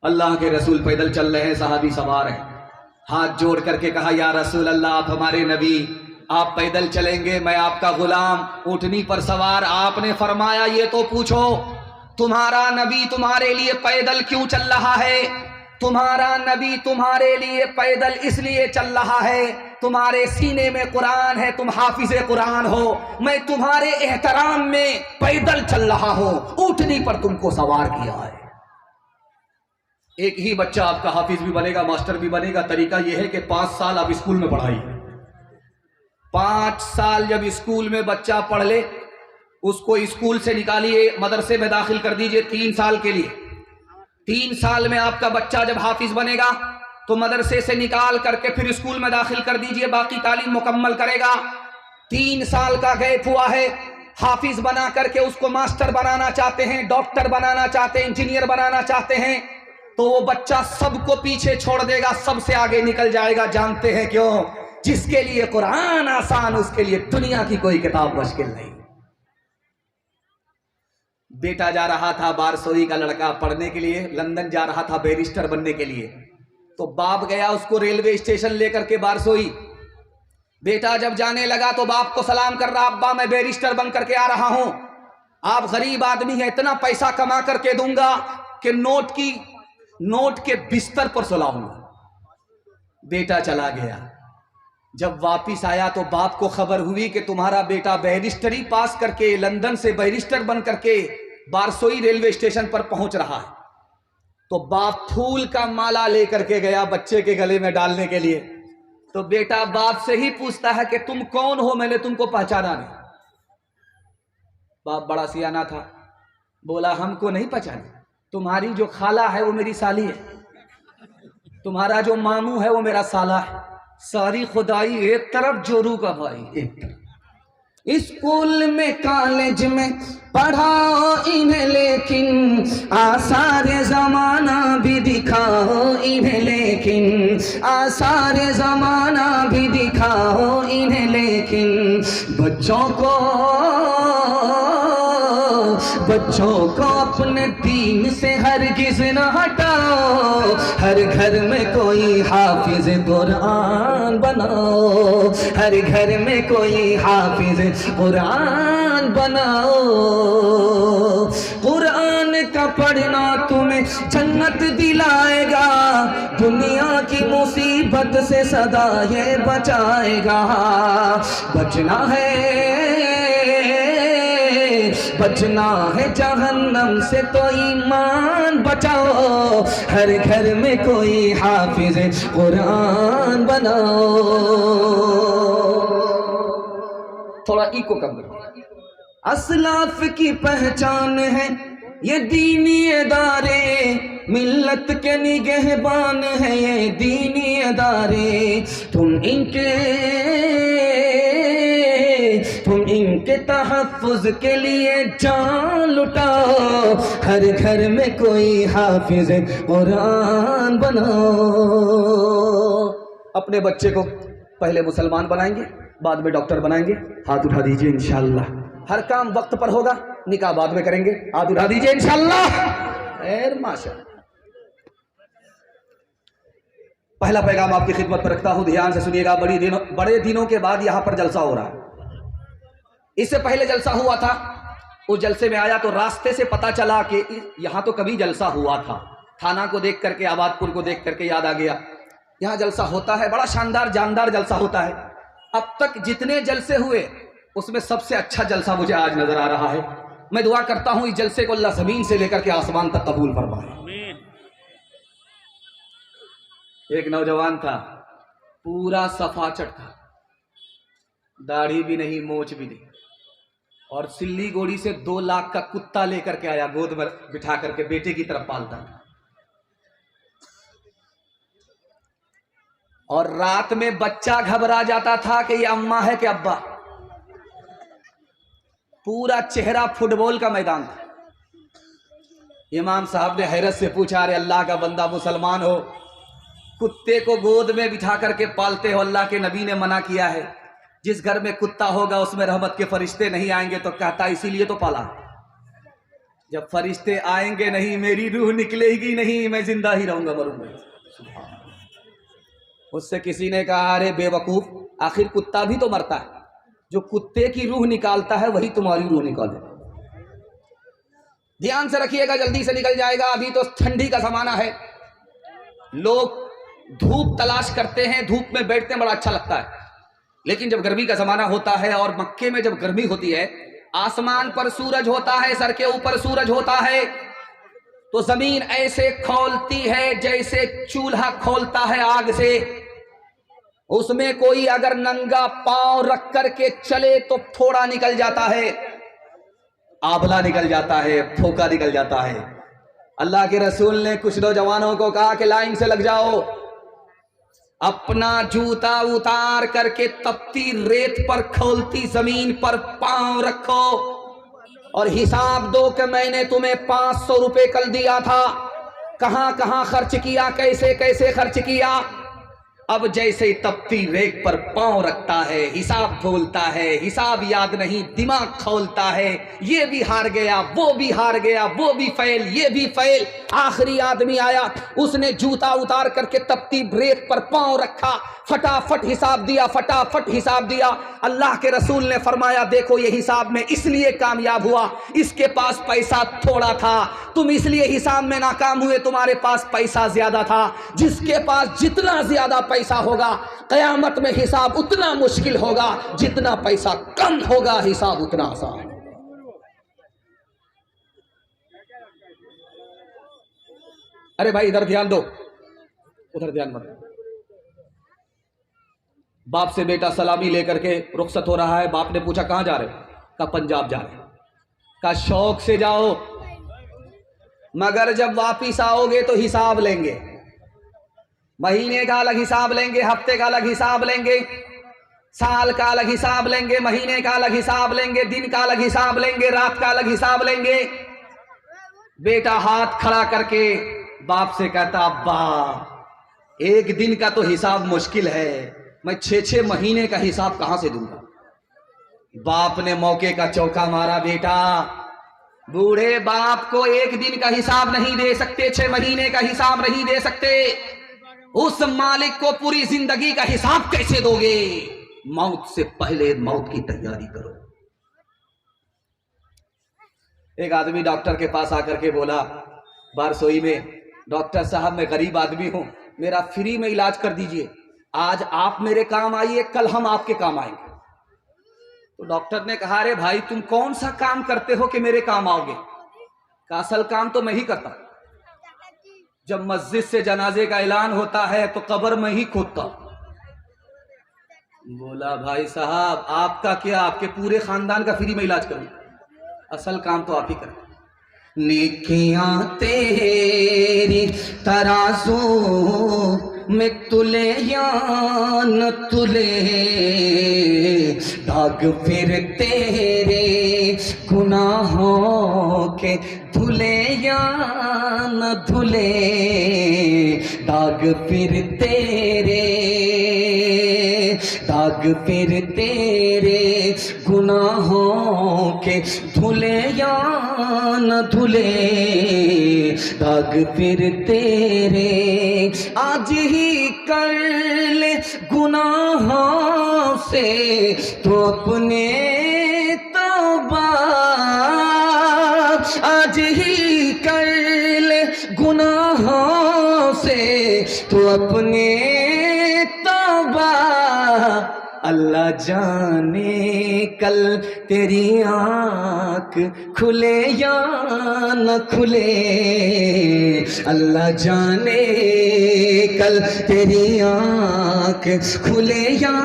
Speaker 1: अल्लाह के रसूल पैदल चल रहे हैं, सहाबी सवार हैं, हाथ जोड़ करके कहा या रसूल अल्लाह, आप हमारे नबी, आप पैदल चलेंगे, मैं आपका गुलाम, ऊंटनी पर सवार। आपने फरमाया ये तो पूछो, तुम्हारा नबी तुम्हारे लिए पैदल क्यों चल रहा है? तुम्हारा नबी तुम्हारे लिए पैदल इसलिए चल रहा है, तुम्हारे सीने में कुरान है, तुम हाफिज कुरान हो, मैं तुम्हारे एहतराम में पैदल चल रहा हूं, ऊंटनी पर तुमको सवार किया है। एक ही बच्चा आपका हाफिज भी बनेगा, मास्टर भी बनेगा। तरीका यह है कि 5 साल आप स्कूल में पढ़ाइए। 5 साल जब स्कूल में बच्चा पढ़ ले, उसको स्कूल से निकालिए, मदरसे में दाखिल कर दीजिए 3 साल के लिए। 3 साल में आपका बच्चा जब हाफिज बनेगा तो मदरसे से निकाल करके फिर स्कूल में दाखिल कर दीजिए, बाकी तालीम मुकम्मल करेगा। 3 साल का गैप हुआ है, हाफिज बना करके उसको मास्टर बनाना चाहते हैं, डॉक्टर बनाना चाहते हैं, इंजीनियर बनाना चाहते हैं, तो वो बच्चा सबको पीछे छोड़ देगा, सबसे आगे निकल जाएगा। जानते हैं क्यों? जिसके लिए कुरान आसान, उसके लिए दुनिया की कोई किताब मुश्किल नहीं। बेटा जा रहा था, बारसोई का लड़का, पढ़ने के लिए लंदन जा रहा था, बैरिस्टर बनने के लिए। तो बाप गया उसको रेलवे स्टेशन लेकर के बारसोई। बेटा जब जाने लगा तो बाप को सलाम कर रहा, अब्बा मैं बैरिस्टर बन करके आ रहा हूं, आप गरीब आदमी हैं, इतना पैसा कमा करके दूंगा कि नोट के बिस्तर पर सुलाऊंगा। बेटा चला गया। जब वापिस आया तो बाप को खबर हुई कि तुम्हारा बेटा बैरिस्टरी पास करके लंदन से बैरिस्टर बन करके बारसोई रेलवे स्टेशन पर पहुंच रहा है। तो बाप फूल का माला लेकर के गया बच्चे के गले में डालने के लिए। तो बेटा बाप से ही पूछता है कि तुम कौन हो, मैंने तुमको पहचाना नहीं। बाप बड़ा सियाना था, बोला हमको नहीं पहचाने, तुम्हारी जो खाला है वो मेरी साली है, तुम्हारा जो मामू है वो मेरा साला है। सारी खुदाई एक तरफ, जोरू का भाई एक तरफ। स्कूल में कॉलेज में पढ़ाओ इन्हें, लेकिन आसार जमाना भी दिखाओ इन्हें, लेकिन आसार जमाना भी दिखाओ इन्हें, लेकिन बच्चों को अपने दीन से हरगिज न हटाओ। हर घर में कोई हाफिज कुरान बनाओ, हर घर में कोई हाफिज कुरान बनाओ। कुरान का पढ़ना तुम्हें जन्नत दिलाएगा, दुनिया की मुसीबत से सदा ये बचाएगा। बचना है जहन्नम से तो ईमान बचाओ। हर घर में कोई हाफिज कुरान बनाओ। थोड़ा इको कम करो। असलाफ की पहचान है ये दीनी इदारे, मिल्लत के निगहबान है ये दीनी इदारे। तुम इनके तहफ़्फ़ुज़ के लिए जान लुटाओ, हर घर में कोई हाफिज़ कुरान बनाओ। अपने बच्चे को पहले मुसलमान बनाएंगे, बाद में डॉक्टर बनाएंगे। हाथ उठा दीजिए इंशाअल्लाह। हर काम वक्त पर होगा, निकाह बाद में करेंगे। हाथ उठा दीजिए इंशाअल्लाह। खैर माशाअल्लाह। पहला पैगाम आपकी खिदमत पर रखता हूं, ध्यान से सुनिएगा। बड़े दिनों के बाद यहां पर जलसा हो रहा है। इससे पहले जलसा हुआ था, उस जलसे में आया तो रास्ते से पता चला कि यहां तो कभी जलसा हुआ था। थाना को देख करके, आबादपुर को देख करके याद आ गया, यहां जलसा होता है, बड़ा शानदार जानदार जलसा होता है। अब तक जितने जलसे हुए उसमें सबसे अच्छा जलसा मुझे आज नजर आ रहा है। मैं दुआ करता हूं इस जलसे को अल्लाह जमीन से लेकर के आसमान तक कबूल फरमाए। एक नौजवान था, पूरा सफाचट था, दाढ़ी भी नहीं, मोछ भी नहीं, और सिल्ली गोड़ी से 2 लाख का कुत्ता लेकर के आया, गोद में बिठा करके, बेटे की तरफ पालता था। और रात में बच्चा घबरा जाता था कि ये अम्मा है कि अब्बा। पूरा चेहरा फुटबॉल का मैदान था। इमाम साहब ने हैरत से पूछा, अरे अल्लाह का बंदा, मुसलमान हो, कुत्ते को गोद में बिठा करके पालते हो? अल्लाह के नबी ने मना किया है, जिस घर में कुत्ता होगा उसमें रहमत के फरिश्ते नहीं आएंगे। तो कहता इसीलिए तो पाला। जब फरिश्ते आएंगे नहीं, मेरी रूह निकलेगी नहीं, मैं जिंदा ही रहूंगा, मरूंगा। उससे किसी ने कहा, अरे बेवकूफ, आखिर कुत्ता भी तो मरता है, जो कुत्ते की रूह निकालता है वही तुम्हारी रूह निकाले। ध्यान से रखिएगा, जल्दी से निकल जाएगा। अभी तो ठंडी का जमाना है, लोग धूप तलाश करते हैं, धूप में बैठते हैं, बड़ा अच्छा लगता है। लेकिन जब गर्मी का जमाना होता है, और मक्के में जब गर्मी होती है, आसमान पर सूरज होता है, सर के ऊपर सूरज होता है, तो जमीन ऐसे खौलती है जैसे चूल्हा खोलता है आग से। उसमें कोई अगर नंगा पांव रख करके चले तो थोड़ा निकल जाता है, आंवला निकल जाता है, फोका निकल जाता है। अल्लाह के रसूल ने कुछ नौजवानों को कहा कि लाइन से लग जाओ, अपना जूता उतार करके तपती रेत पर, खौलती जमीन पर पांव रखो और हिसाब दो कि मैंने तुम्हें 500 रुपए कल दिया था, कहां कहां खर्च किया, कैसे कैसे खर्च किया। अब जैसे तपती रेत पर पांव रखता है, हिसाब बोलता है, हिसाब याद नहीं, दिमाग खोलता है, ये भी हार गया, वो भी हार गया, वो भी फेल, ये भी फेल। आखिरी आदमी आया, उसने जूता उतार करके तपती रेत पर पांव रखा, फटाफट हिसाब दिया, फटाफट हिसाब दिया। अल्लाह के रसूल ने फरमाया, देखो ये हिसाब में इसलिए कामयाब हुआ, इसके पास पैसा थोड़ा था, तुम इसलिए हिसाब में नाकाम हुए, तुम्हारे पास पैसा ज्यादा था। जिसके पास जितना ज्यादा पैसा होगा, कयामत में हिसाब उतना मुश्किल होगा, जितना पैसा कम होगा हिसाब उतना आसान। अरे भाई इधर ध्यान दो, उधर ध्यान मत दो। बाप से बेटा सलामी लेकर के रुखसत हो रहा है। बाप ने पूछा कहां जा रहे हो? कहा पंजाब जा रहे हो। कहा शौक से जाओ, मगर जब वापिस आओगे तो हिसाब लेंगे, महीने का अलग हिसाब लेंगे, हफ्ते का अलग हिसाब लेंगे, साल का अलग हिसाब लेंगे, महीने का अलग हिसाब लेंगे, दिन का अलग हिसाब लेंगे, रात का अलग हिसाब लेंगे। बेटा हाथ खड़ा करके बाप से कहता, अब्बा एक दिन का तो हिसाब मुश्किल है, मैं 6-6 महीने का हिसाब कहां से दूंगा। बाप ने मौके का चौका मारा, बेटा बूढ़े बाप को एक दिन का हिसाब नहीं दे सकते, 6 महीने का हिसाब नहीं दे सकते, उस मालिक को पूरी जिंदगी का हिसाब कैसे दोगे? मौत से पहले मौत की तैयारी करो। एक आदमी डॉक्टर के पास आकर के बोला बारसोई में, डॉक्टर साहब मैं गरीब आदमी हूं, मेरा फ्री में इलाज कर दीजिए, आज आप मेरे काम आइए, कल हम आपके काम आएंगे। तो डॉक्टर ने कहा, अरे भाई तुम कौन सा काम करते हो कि मेरे काम आओगे? का असल काम तो मैं ही करता हूं, जब मस्जिद से जनाजे का ऐलान होता है तो कब्र में ही खोदता। बोला भाई साहब आपका क्या, आपके पूरे खानदान का फ्री में इलाज करूं, असल काम तो आप ही करें। नेकियां तेरी तराजू में तुले या न तुले, दाग फिर तेरे गुनाहों के धुले या न धुले, दाग फिर तेरे, दाग फिर तेरे गुनाहों के धुले या न धुले, दाग फिर तेरे। आज ही कर ले गुनाहों से तो अपने तौबा, आज ही कर ले गुनाहों से तो अपने तौबा। अल्लाह जाने कल तेरी आँख खुले या न खुले, अल्लाह जाने कल तेरी आँख खुले या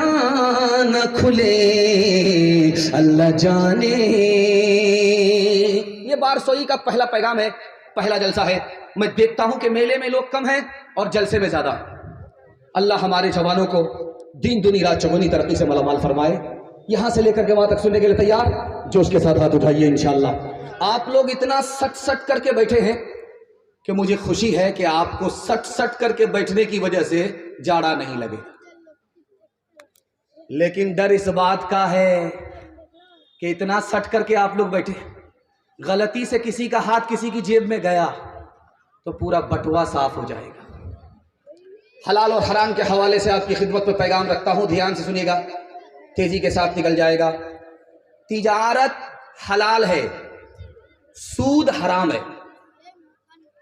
Speaker 1: न खुले, अल्लाह जाने। ये बारसोई का पहला पैगाम है, पहला जलसा है। मैं देखता हूं कि मेले में लोग कम हैं और जलसे में ज्यादा। अल्लाह हमारे जवानों को दिन दुनी रात चौगुनी तरक्की से मालामाल फरमाए। यहां से लेकर के वहां तक सुनने के लिए तैयार, जोश के साथ हाथ उठाइए इंशाअल्लाह। आप लोग इतना सट सट करके बैठे हैं कि मुझे खुशी है कि आपको सट सट करके बैठने की वजह से जाड़ा नहीं लगे, लेकिन डर इस बात का है कि इतना सट करके आप लोग बैठे, गलती से किसी का हाथ किसी की जेब में गया तो पूरा बटुआ साफ हो जाएगा। हलाल और हराम के हवाले से आपकी खिदमत पर पैगाम रखता हूं, ध्यान से सुनिएगा, तेजी के साथ निकल जाएगा। तिजारत हलाल है, सूद हराम है।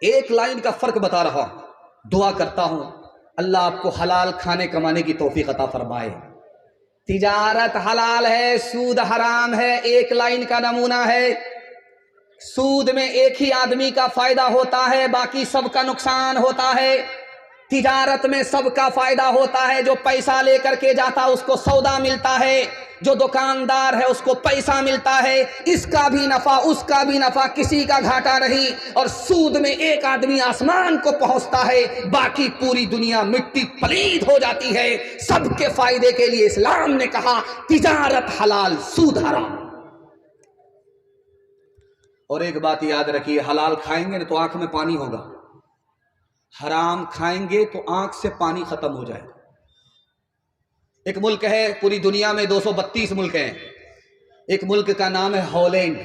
Speaker 1: एक लाइन का फर्क बता रहा हूं। दुआ करता हूं अल्लाह आपको हलाल खाने कमाने की तौफीक अता फरमाए। तिजारत हलाल है, सूद हराम है। एक लाइन का नमूना है, सूद में एक ही आदमी का फायदा होता है, बाकी सबका नुकसान होता है। तिजारत में सबका फायदा होता है, जो पैसा लेकर के जाता उसको सौदा मिलता है, जो दुकानदार है उसको पैसा मिलता है, इसका भी नफा उसका भी नफा, किसी का घाटा नहीं। और सूद में एक आदमी आसमान को पहुंचता है, बाकी पूरी दुनिया मिट्टी पलीद हो जाती है। सबके फायदे के लिए इस्लाम ने कहा तिजारत हलाल, सूद हराम। और एक बात याद रखिए, हलाल खाएंगे ना तो आंख में पानी होगा, हराम खाएंगे तो आंख से पानी खत्म हो जाएगा। एक मुल्क है, पूरी दुनिया में 232 मुल्क हैं, एक मुल्क का नाम है हॉलैंड।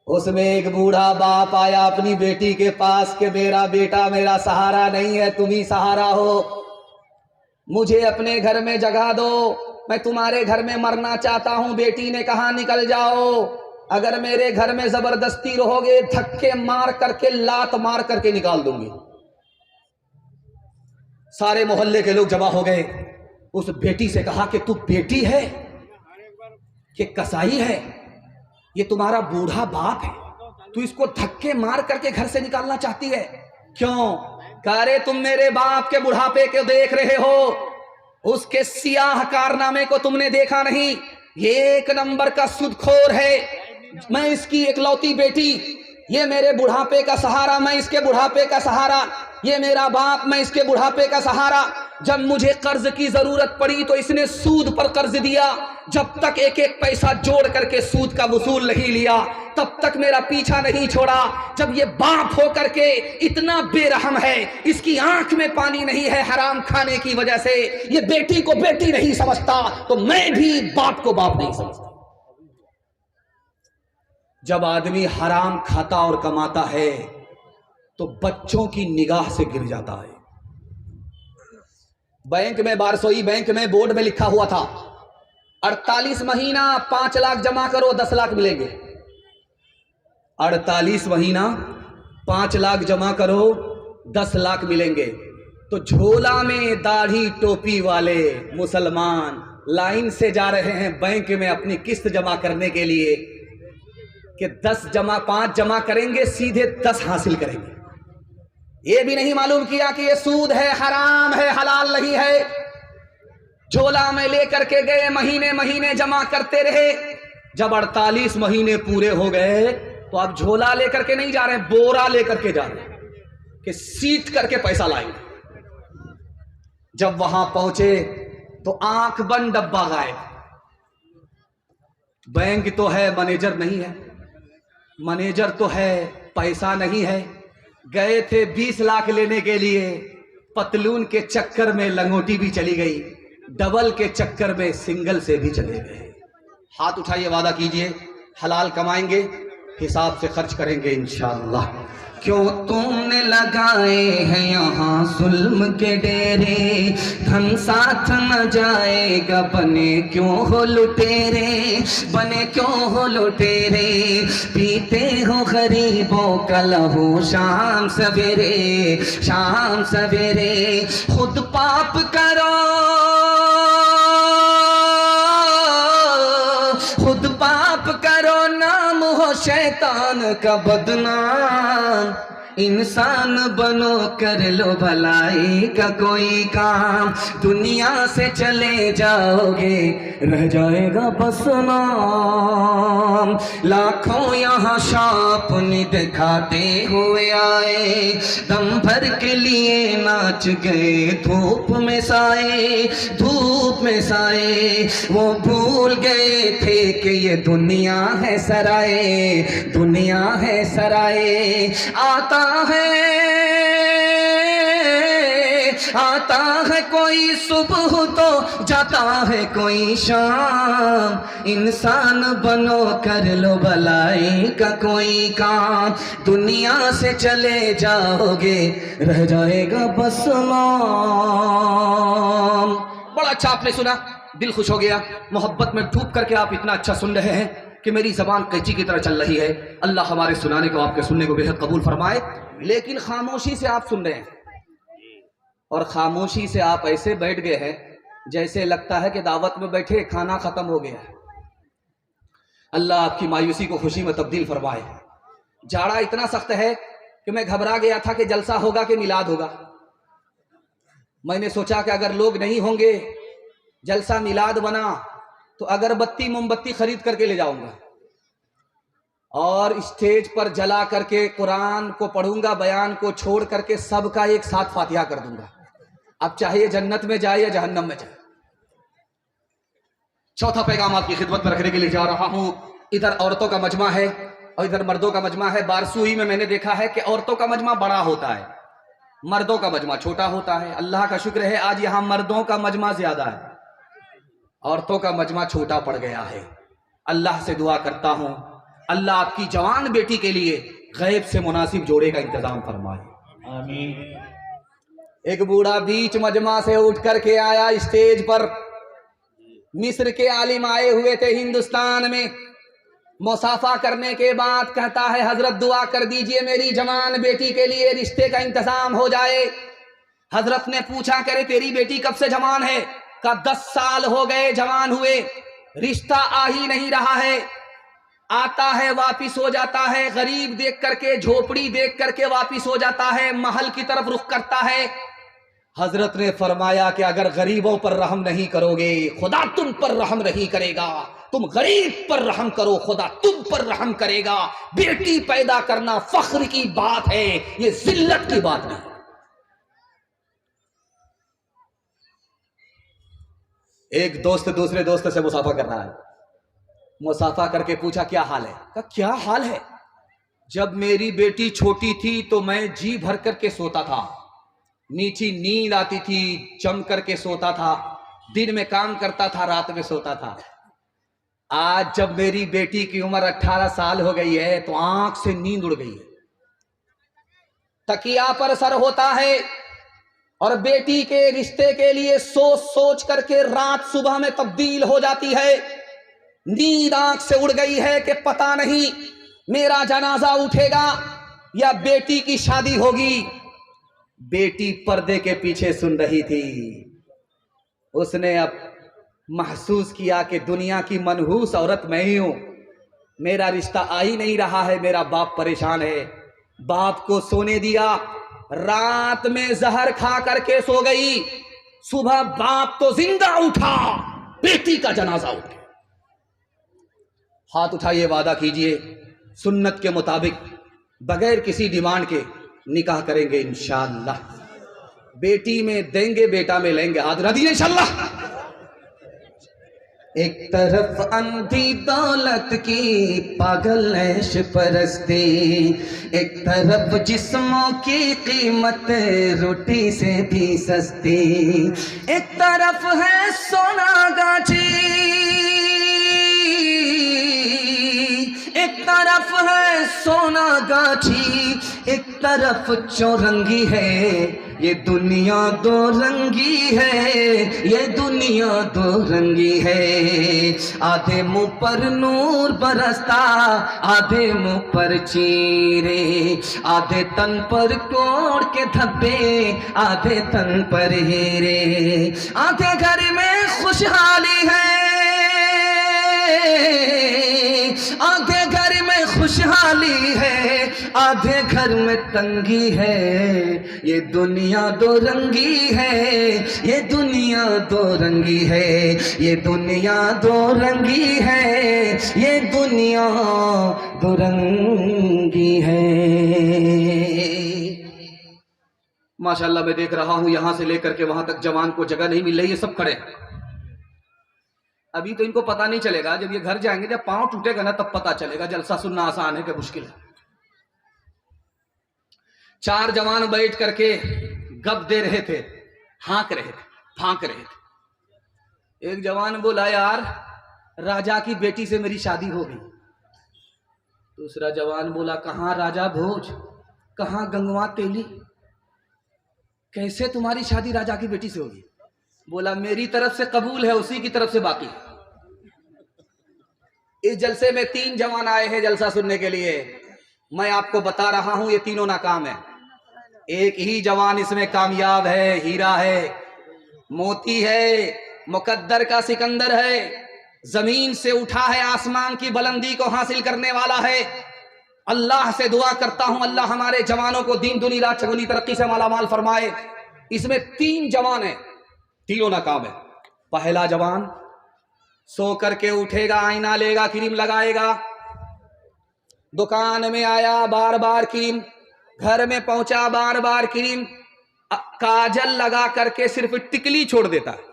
Speaker 1: उसमें एक बूढ़ा बाप आया अपनी बेटी के पास कि मेरा बेटा मेरा सहारा नहीं है, तुम ही सहारा हो, मुझे अपने घर में जगह दो, मैं तुम्हारे घर में मरना चाहता हूं। बेटी ने कहा निकल जाओ, अगर मेरे घर में जबरदस्ती रहोगे धक्के मार करके लात मार करके निकाल दूंगी। सारे मोहल्ले के लोग जमा हो गए। उस बेटी से कहा कि तू बेटी है कि कसाई है? ये तुम्हारा बूढ़ा बाप है, तू इसको धक्के मार करके घर से निकालना चाहती है क्यों? कह रहे तुम मेरे बाप के बुढ़ापे को देख रहे हो, उसके सियाह कारनामे को तुमने देखा नहीं। ये एक नंबर का सुदखोर है, मैं इसकी इकलौती बेटी, ये मेरे बुढ़ापे का सहारा, मैं इसके बुढ़ापे का सहारा, ये मेरा बाप, मैं इसके बुढ़ापे का सहारा। जब मुझे कर्ज की जरूरत पड़ी तो इसने सूद पर कर्ज दिया, जब तक एक एक पैसा जोड़ करके सूद का वसूल नहीं लिया तब तक मेरा पीछा नहीं छोड़ा। जब ये बाप हो करके इतना बेरहम है, इसकी आंख में पानी नहीं है हराम खाने की वजह से, ये बेटी को बेटी नहीं समझता, तो मैं भी बाप को बाप नहीं समझता। जब आदमी हराम खाता और कमाता है तो बच्चों की निगाह से गिर जाता है। बैंक में, बारसोई बैंक में बोर्ड में लिखा हुआ था 48 महीना 5 लाख जमा करो 10 लाख मिलेंगे। 48 महीना 5 लाख जमा करो 10 लाख मिलेंगे। तो झोला में दाढ़ी टोपी वाले मुसलमान लाइन से जा रहे हैं बैंक में अपनी किस्त जमा करने के लिए कि 5 जमा करेंगे सीधे 10 हासिल करेंगे। ये भी नहीं मालूम किया कि ये सूद है, हराम है, हलाल नहीं है। झोला में लेकर के गए, महीने महीने जमा करते रहे। जब 48 महीने पूरे हो गए तो आप झोला लेकर के नहीं जा रहे हैं, बोरा लेकर के जा रहे हैं कि सीट करके पैसा लाएंगे। जब वहां पहुंचे तो आंख बंद, डब्बा गायब। बैंक तो है, मैनेजर नहीं है, मैनेजर तो है, पैसा नहीं है। गए थे 20 लाख लेने के लिए, पतलून के चक्कर में लंगोटी भी चली गई, डबल के चक्कर में सिंगल से भी चले गए। हाथ उठाइए, वादा कीजिए हलाल कमाएंगे, हिसाब से खर्च करेंगे इंशाअल्लाह। क्यों तुमने लगाए हैं यहाँ जुल्म के डेरे, धन साथ न जाएगा, बने क्यों हो लुटेरे, बने क्यों हो लुटेरे। पीते हो गरीबों का लहू शाम सवेरे, शाम सवेरे। खुद पाप करो, खुद पाप करो, नाम हो शैतान का बदनाम। इंसान बनो, कर लो भलाई का कोई काम। दुनिया से चले जाओगे, रह जाएगा बस नाम। लाखों यहाँ शाप नहीं दिखाते हुए आए, दम भर के लिए नाच गए धूप में साए, धूप में साए। वो भूल गए थे कि ये दुनिया है सराय, दुनिया है सराय। आता है कोई सुबह तो जाता है कोई शाम। इंसान बनो, कर लो भलाई का कोई काम। दुनिया से चले जाओगे, रह जाएगा बस नाम। बड़ा अच्छा आपने सुना, दिल खुश हो गया। मोहब्बत में डूब करके आप इतना अच्छा सुन रहे हैं कि मेरी जबान कैंची की तरह चल रही है। अल्लाह हमारे सुनाने को, आपके सुनने को बेहद कबूल फरमाए। लेकिन खामोशी से आप सुन रहे हैं, और खामोशी से आप ऐसे बैठ गए हैं जैसे लगता है कि दावत में बैठे, खाना खत्म हो गया। अल्लाह आपकी मायूसी को खुशी में तब्दील फरमाए। जाड़ा इतना सख्त है कि मैं घबरा गया था कि जलसा होगा कि मिलाद होगा। मैंने सोचा कि अगर लोग नहीं होंगे, जलसा मिलाद बना तो अगरबत्ती मोमबत्ती खरीद करके ले जाऊंगा और स्टेज पर जला करके कुरान को पढ़ूंगा, बयान को छोड़ करके सबका एक साथ फातिहा कर दूंगा। अब चाहे जन्नत में जाए या जहन्नम में जाए। चौथा पैगाम आपकी खिदमत में रखने के लिए जा रहा हूं। इधर औरतों का मजमा है और इधर मर्दों का मजमा है। बारसूही में मैंने देखा है कि औरतों का मजमा बड़ा होता है, मर्दों का मजमा छोटा होता है। अल्लाह का शुक्र है आज यहां मर्दों का मजमा ज्यादा है, औरतों का मजमा छोटा पड़ गया है। अल्लाह से दुआ करता हूं, अल्लाह आपकी जवान बेटी के लिए गैब से मुनासिब जोड़े का इंतजाम फरमाए, आमीन। एक बूढ़ा बीच मजमा से उठ करके आया स्टेज पर। मिस्र के आलिम आए हुए थे हिंदुस्तान में। मुसाफा करने के बाद कहता है, हजरत दुआ कर दीजिए मेरी जवान बेटी के लिए, रिश्ते का इंतजाम हो जाए। हजरत ने पूछा, करे तेरी बेटी कब से जवान है? का 10 साल हो गए जवान हुए, रिश्ता आ ही नहीं रहा है। आता है वापिस हो जाता है, गरीब देख करके, झोपड़ी देख करके वापिस हो जाता है, महल की तरफ रुख करता है। हजरत ने फरमाया कि अगर गरीबों पर रहम नहीं करोगे, खुदा तुम पर रहम नहीं करेगा। तुम गरीब पर रहम करो, खुदा तुम पर रहम करेगा। बेटी पैदा करना फख्र की बात है, ये जिल्लत की बात नहीं। एक दोस्त दूसरे दोस्त से मुसाफा कर रहा है। मुसाफा करके पूछा, क्या हाल है? कहा, क्या हाल है? जब मेरी बेटी छोटी थी तो मैं जी भर करके सोता था, नीची नींद आती थी, जम करके सोता था, दिन में काम करता था, रात में सोता था। आज जब मेरी बेटी की उम्र 18 साल हो गई है तो आंख से नींद उड़ गई है, तकिया पर सर होता है और बेटी के रिश्ते के लिए सोच सोच करके रात सुबह में तब्दील हो जाती है। नींद आंख से उड़ गई है कि पता नहीं मेरा जनाजा उठेगा या बेटी की शादी होगी। बेटी पर्दे के पीछे सुन रही थी। उसने अब महसूस किया कि दुनिया की मनहूस औरत मैं ही हूं, मेरा रिश्ता आ ही नहीं रहा है, मेरा बाप परेशान है। बाप को सोने दिया, रात में जहर खा करके सो गई। सुबह बाप तो जिंदा उठा, बेटी का जनाजा उठ गया। हाथ उठाइए, वादा कीजिए सुन्नत के मुताबिक बगैर किसी डिमांड के निकाह करेंगे इंशाअल्लाह। बेटी में देंगे, बेटा में लेंगे, हाथ उठा दीजिए इंशाअल्लाह। एक तरफ अंधी दौलत की पागल ऐश परस्ती, एक तरफ जिस्मों की कीमत रोटी से भी सस्ती, एक तरफ है सोना गाछी, एक तरफ है सोना गाछी, एक तरफ चौरंगी है। ये दुनिया दो रंगी है, ये दुनिया दो रंगी है। आधे मुंह पर नूर बरसता, आधे मुंह पर चीरे, आधे तन पर कोड़ के धब्बे, आधे तन पर हीरे। आधे घर में खुशहाली है, आधे घर में खुशहाली है, आधे घर में तंगी है। ये दुनिया दो रंगी है, ये दुनिया दो रंगी है, ये दुनिया दो रंगी है, ये दुनिया दो रंगी है। माशाल्लाह मैं देख रहा हूं यहां से लेकर के वहां तक जवान को जगह नहीं मिल रही है, सब खड़े हैं। अभी तो इनको पता नहीं चलेगा, जब ये घर जाएंगे, जब पांव टूटेगा ना तब पता चलेगा जलसा सुनना आसान है कि मुश्किल है। चार जवान बैठ करके गप दे रहे थे, हाँक रहे थे, फांक रहे थे। एक जवान बोला, यार राजा की बेटी से मेरी शादी हो गई। दूसरा जवान बोला, कहां राजा भोज, कहां गंगवा तेली, कैसे तुम्हारी शादी राजा की बेटी से होगी? बोला, मेरी तरफ से कबूल है, उसी की तरफ से बाकी। इस जलसे में तीन जवान आए हैं जलसा सुनने के लिए। मैं आपको बता रहा हूं ये तीनों नाकाम है। एक ही जवान इसमें कामयाब है, हीरा है, मोती है, मुकद्दर का सिकंदर है, जमीन से उठा है, आसमान की बुलंदी को हासिल करने वाला है। अल्लाह से दुआ करता हूं अल्लाह हमारे जवानों को दीन दुनी रात चगुनी तरक्की से मालामाल फरमाए। इसमें तीन जवान है, तीनों नाकाम है। पहला जवान सो करके उठेगा, आईना लेगा, क्रीम लगाएगा, दुकान में आया बार बार क्रीम, घर में पहुंचा बार बार क्रीम, काजल लगा करके सिर्फ टिकली छोड़ देता है।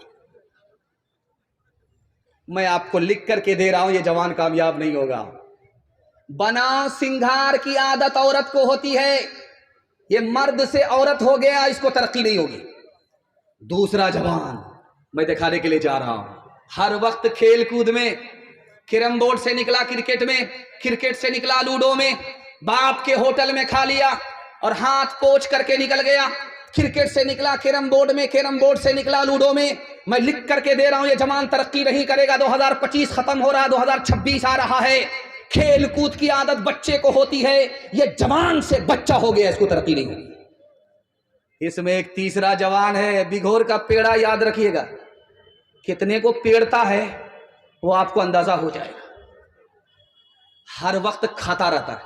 Speaker 1: मैं आपको लिख करके दे रहा हूं ये जवान कामयाब नहीं होगा। बना सिंगार की आदत औरत को होती है, ये मर्द से औरत हो गया, इसको तरक्की नहीं होगी। दूसरा जवान मैं दिखाने के लिए जा रहा हूं, हर वक्त खेल कूद में, कैरम बोर्ड से निकला क्रिकेट में, क्रिकेट से निकला लूडो में, बाप के होटल में खा लिया और हाथ पोंछ करके निकल गया। क्रिकेट से निकला कैरम बोर्ड में, कैरम बोर्ड से निकला लूडो में। मैं लिख करके दे रहा हूं ये जवान तरक्की नहीं करेगा। 2025 खत्म हो रहा, 2026 आ रहा है। खेल कूद की आदत बच्चे को होती है, ये जवान से बच्चा हो गया, इसको तरक्की नहीं होगी। इसमें एक तीसरा जवान है, बिघोर का पेड़ा, याद रखिएगा, कितने को पेड़ता है वो आपको अंदाजा हो जाएगा। हर वक्त खाता रहता है,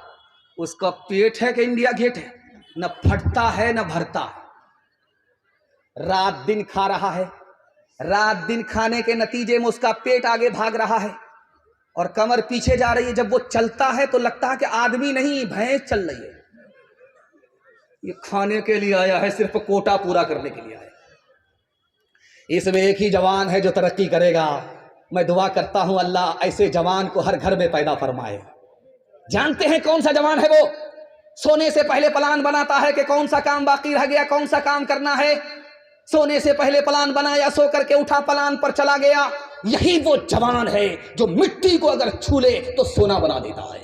Speaker 1: उसका पेट है कि इंडिया गेट है, न फटता है न भरता है। रात दिन खा रहा है, रात दिन खाने के नतीजे में उसका पेट आगे भाग रहा है और कमर पीछे जा रही है। जब वो चलता है तो लगता है कि आदमी नहीं, भैंस चल रही है। ये खाने के लिए आया है, सिर्फ कोटा पूरा करने के लिए आया है। इसमें एक ही जवान है जो तरक्की करेगा। मैं दुआ करता हूं अल्लाह ऐसे जवान को हर घर में पैदा फरमाए। जानते हैं कौन सा जवान है वो? सोने से पहले प्लान बनाता है कि कौन सा काम बाकी रह गया, कौन सा काम करना है। सोने से पहले प्लान बनाया, सो करके उठा, प्लान पर चला गया। यही वो जवान है जो मिट्टी को अगर छू ले तो सोना बना देता है।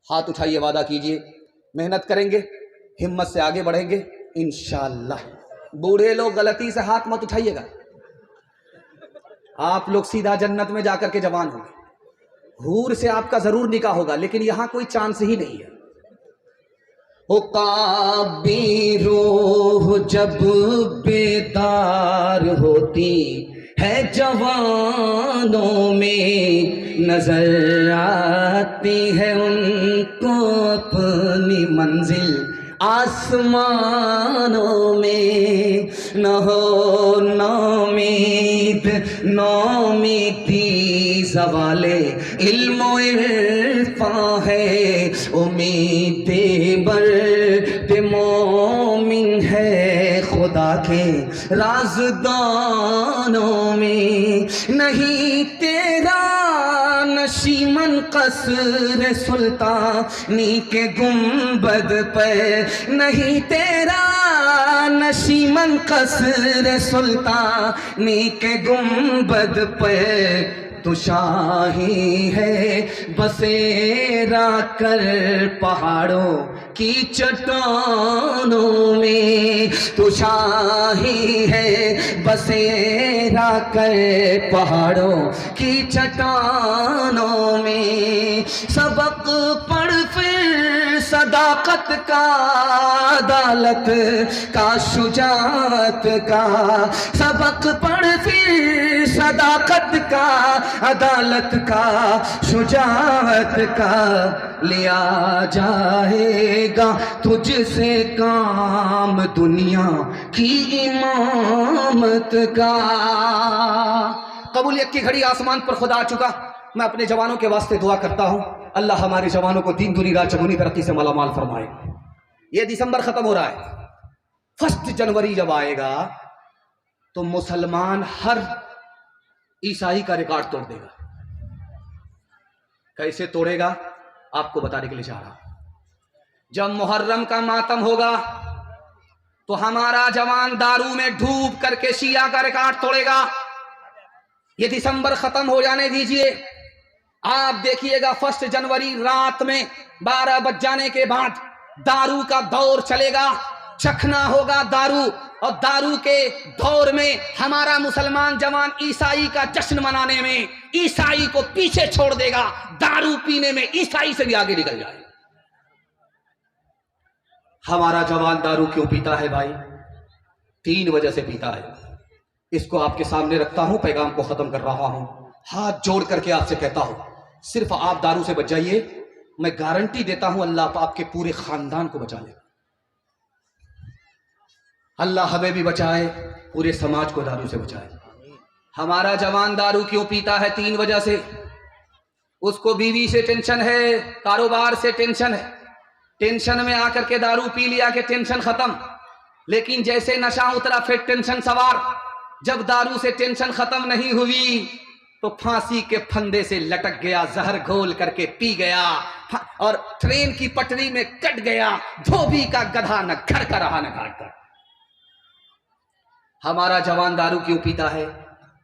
Speaker 1: हाथ उठाइए, वादा कीजिए, मेहनत करेंगे, हिम्मत से आगे बढ़ेंगे इंशाअल्लाह। बूढ़े लोग गलती से हाथ मत उठाइएगा, आप लोग सीधा जन्नत में जाकर के जवान होंगे। हूर से आपका जरूर निकाह होगा, लेकिन यहां कोई चांस ही नहीं है। काबी रूह जब बेदार होती है जवानों में, नजर आती है उनको अपनी मंजिल आसमानों में। न हो नौमीद नौमीदी ज़वाले इल्म वफा है, उम्मीद बर्द मोमिन है खुदा के राज़दानों में। नहीं तेरा नशीमन कसर सुल्तानी के गुंबद पे, नहीं तेरा नशीमन कसर सुल्तानी के गुंबद पे, तू शाही है बसेरा कर पहाड़ों की चट्टानों में। तू शाही है बसेरा कर पहाड़ों की चट्टानों में। सबक पढ़ फिर सदाकत का, अदालत का, शुजाअत का। सबक पढ़ फिर सदाकत का, अदालत का, शुजाअत का। लिया जाएगा तुझसे काम दुनिया की इमामत का। कबूलियत की घड़ी आसमान पर खुदा आ चुका। मैं अपने जवानों के वास्ते दुआ करता हूं, अल्लाह हमारे जवानों को दीन दुनी रात चगुनी तरक्की से मालामाल फरमाए। ये दिसंबर खत्म हो रहा है, 1 जनवरी जब आएगा तो मुसलमान हर ईसाई का रिकॉर्ड तोड़ देगा। कैसे तोड़ेगा आपको बताने के लिए चाह रहा हूं। जब मुहर्रम का मातम होगा तो हमारा जवान दारू में डूब करके शिया का रिकॉर्ड तोड़ेगा। ये दिसंबर खत्म हो जाने दीजिए, आप देखिएगा 1 जनवरी रात में 12 बज जाने के बाद दारू का दौर चलेगा, चखना होगा दारू, और दारू के दौर में हमारा मुसलमान जवान ईसाई का जश्न मनाने में ईसाई को पीछे छोड़ देगा, दारू पीने में ईसाई से भी आगे निकल जाए। हमारा जवान दारू क्यों पीता है भाई? 3 वजह से पीता है। इसको आपके सामने रखता हूं, पैगाम को खत्म कर रहा हूं। हाथ जोड़ करके आपसे कहता हूं, सिर्फ आप दारू से बच जाइए, मैं गारंटी देता हूं अल्लाह आपके पूरे खानदान को बचा लेगा। अल्लाह हमें भी बचाए, पूरे समाज को दारू से बचाए। हमारा जवान दारू क्यों पीता है? 3 वजह से। उसको बीवी से टेंशन है, कारोबार से टेंशन है, टेंशन में आकर के दारू पी लिया कि टेंशन खत्म। लेकिन जैसे नशा उतरा फिर टेंशन सवार। जब दारू से टेंशन खत्म नहीं हुई तो फांसी के फंदे से लटक गया, जहर घोल करके पी गया और ट्रेन की पटरी में कट गया। धोबी का गधा न घर का रहा न घाट का। हमारा जवान दारू क्यों पीता है?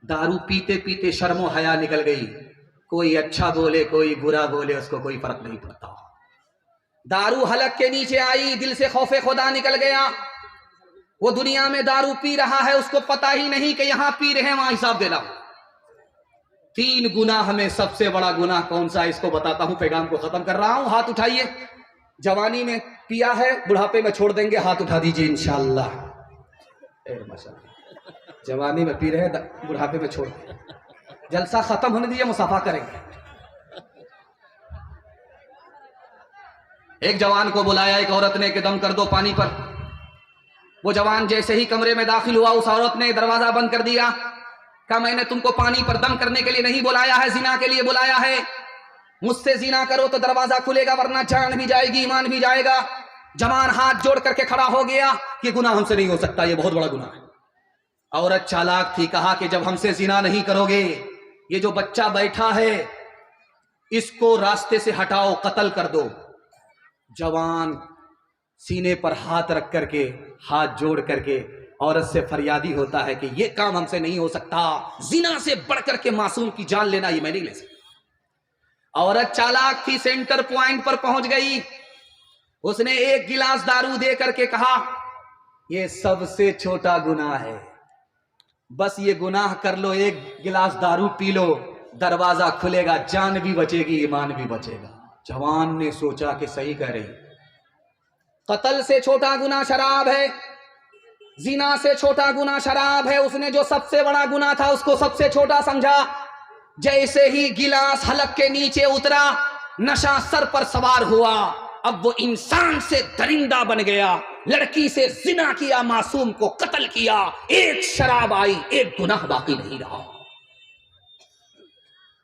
Speaker 1: दारू पीते पीते शर्मो हया निकल गई। कोई अच्छा बोले कोई बुरा बोले, उसको कोई फर्क नहीं पड़ता। दारू हलक के नीचे आई, दिल से खौफे खुदा निकल गया। वो दुनिया में दारू पी रहा है, उसको पता ही नहीं कि यहां पी रहे हैं वहां हिसाब देना। 3 गुनाह में सबसे बड़ा गुनाह कौन सा, इसको बताता हूं, पैगाम को खत्म कर रहा हूं। हाथ उठाइए, जवानी में पिया है, बुढ़ापे में छोड़ देंगे, हाथ उठा दीजिए इंशाअल्लाह। जवानी में पी रहे हैं, बुढ़ापे में छोड़ देंगे। जलसा खत्म होने दीजिए, मुसाफा करेंगे। एक जवान को बुलाया एक औरत ने कि दम कर दो पानी पर। वो जवान जैसे ही कमरे में दाखिल हुआ, उस औरत ने दरवाजा बंद कर दिया। कहा मैंने तुमको पानी पर दम करने के लिए नहीं बुलाया है, जिना के लिए बुलाया है। मुझसे जिना करो तो दरवाजा खुलेगा, वरना जान भी जाएगी, ईमान भी जाएगा। जवान हाथ जोड़ करके खड़ा हो गया कि गुनाह हमसे नहीं हो सकता, ये बहुत बड़ा गुनाह है। औरत चालाक थी, कहा कि जब हमसे जिना नहीं करोगे, ये जो बच्चा बैठा है इसको रास्ते से हटाओ, कत्ल कर दो। जवान सीने पर हाथ रख करके, हाथ जोड़ करके औरत से फरियादी होता है कि ये काम हमसे नहीं हो सकता, जिना से बढ़कर के मासूम की जान लेना ये मैं नहीं ले सकता। औरत चालाक थी, सेंटर पॉइंट पर पहुंच गई। उसने एक गिलास दारू दे करके कहा ये सबसे छोटा गुनाह है, बस ये गुनाह कर लो, एक गिलास दारू पी लो, दरवाजा खुलेगा, जान भी बचेगी, ईमान भी बचेगा। जवान ने सोचा कि सही कह रही, कत्ल से छोटा गुनाह शराब है, जिना से छोटा गुनाह शराब है। उसने जो सबसे बड़ा गुनाह था उसको सबसे छोटा समझा। जैसे ही गिलास हलक के नीचे उतरा, नशा सर पर सवार हुआ। अब वो इंसान से दरिंदा बन गया, लड़की से जिना किया, मासूम को कत्ल किया। एक शराब आई, एक गुनाह बाकी नहीं रहा।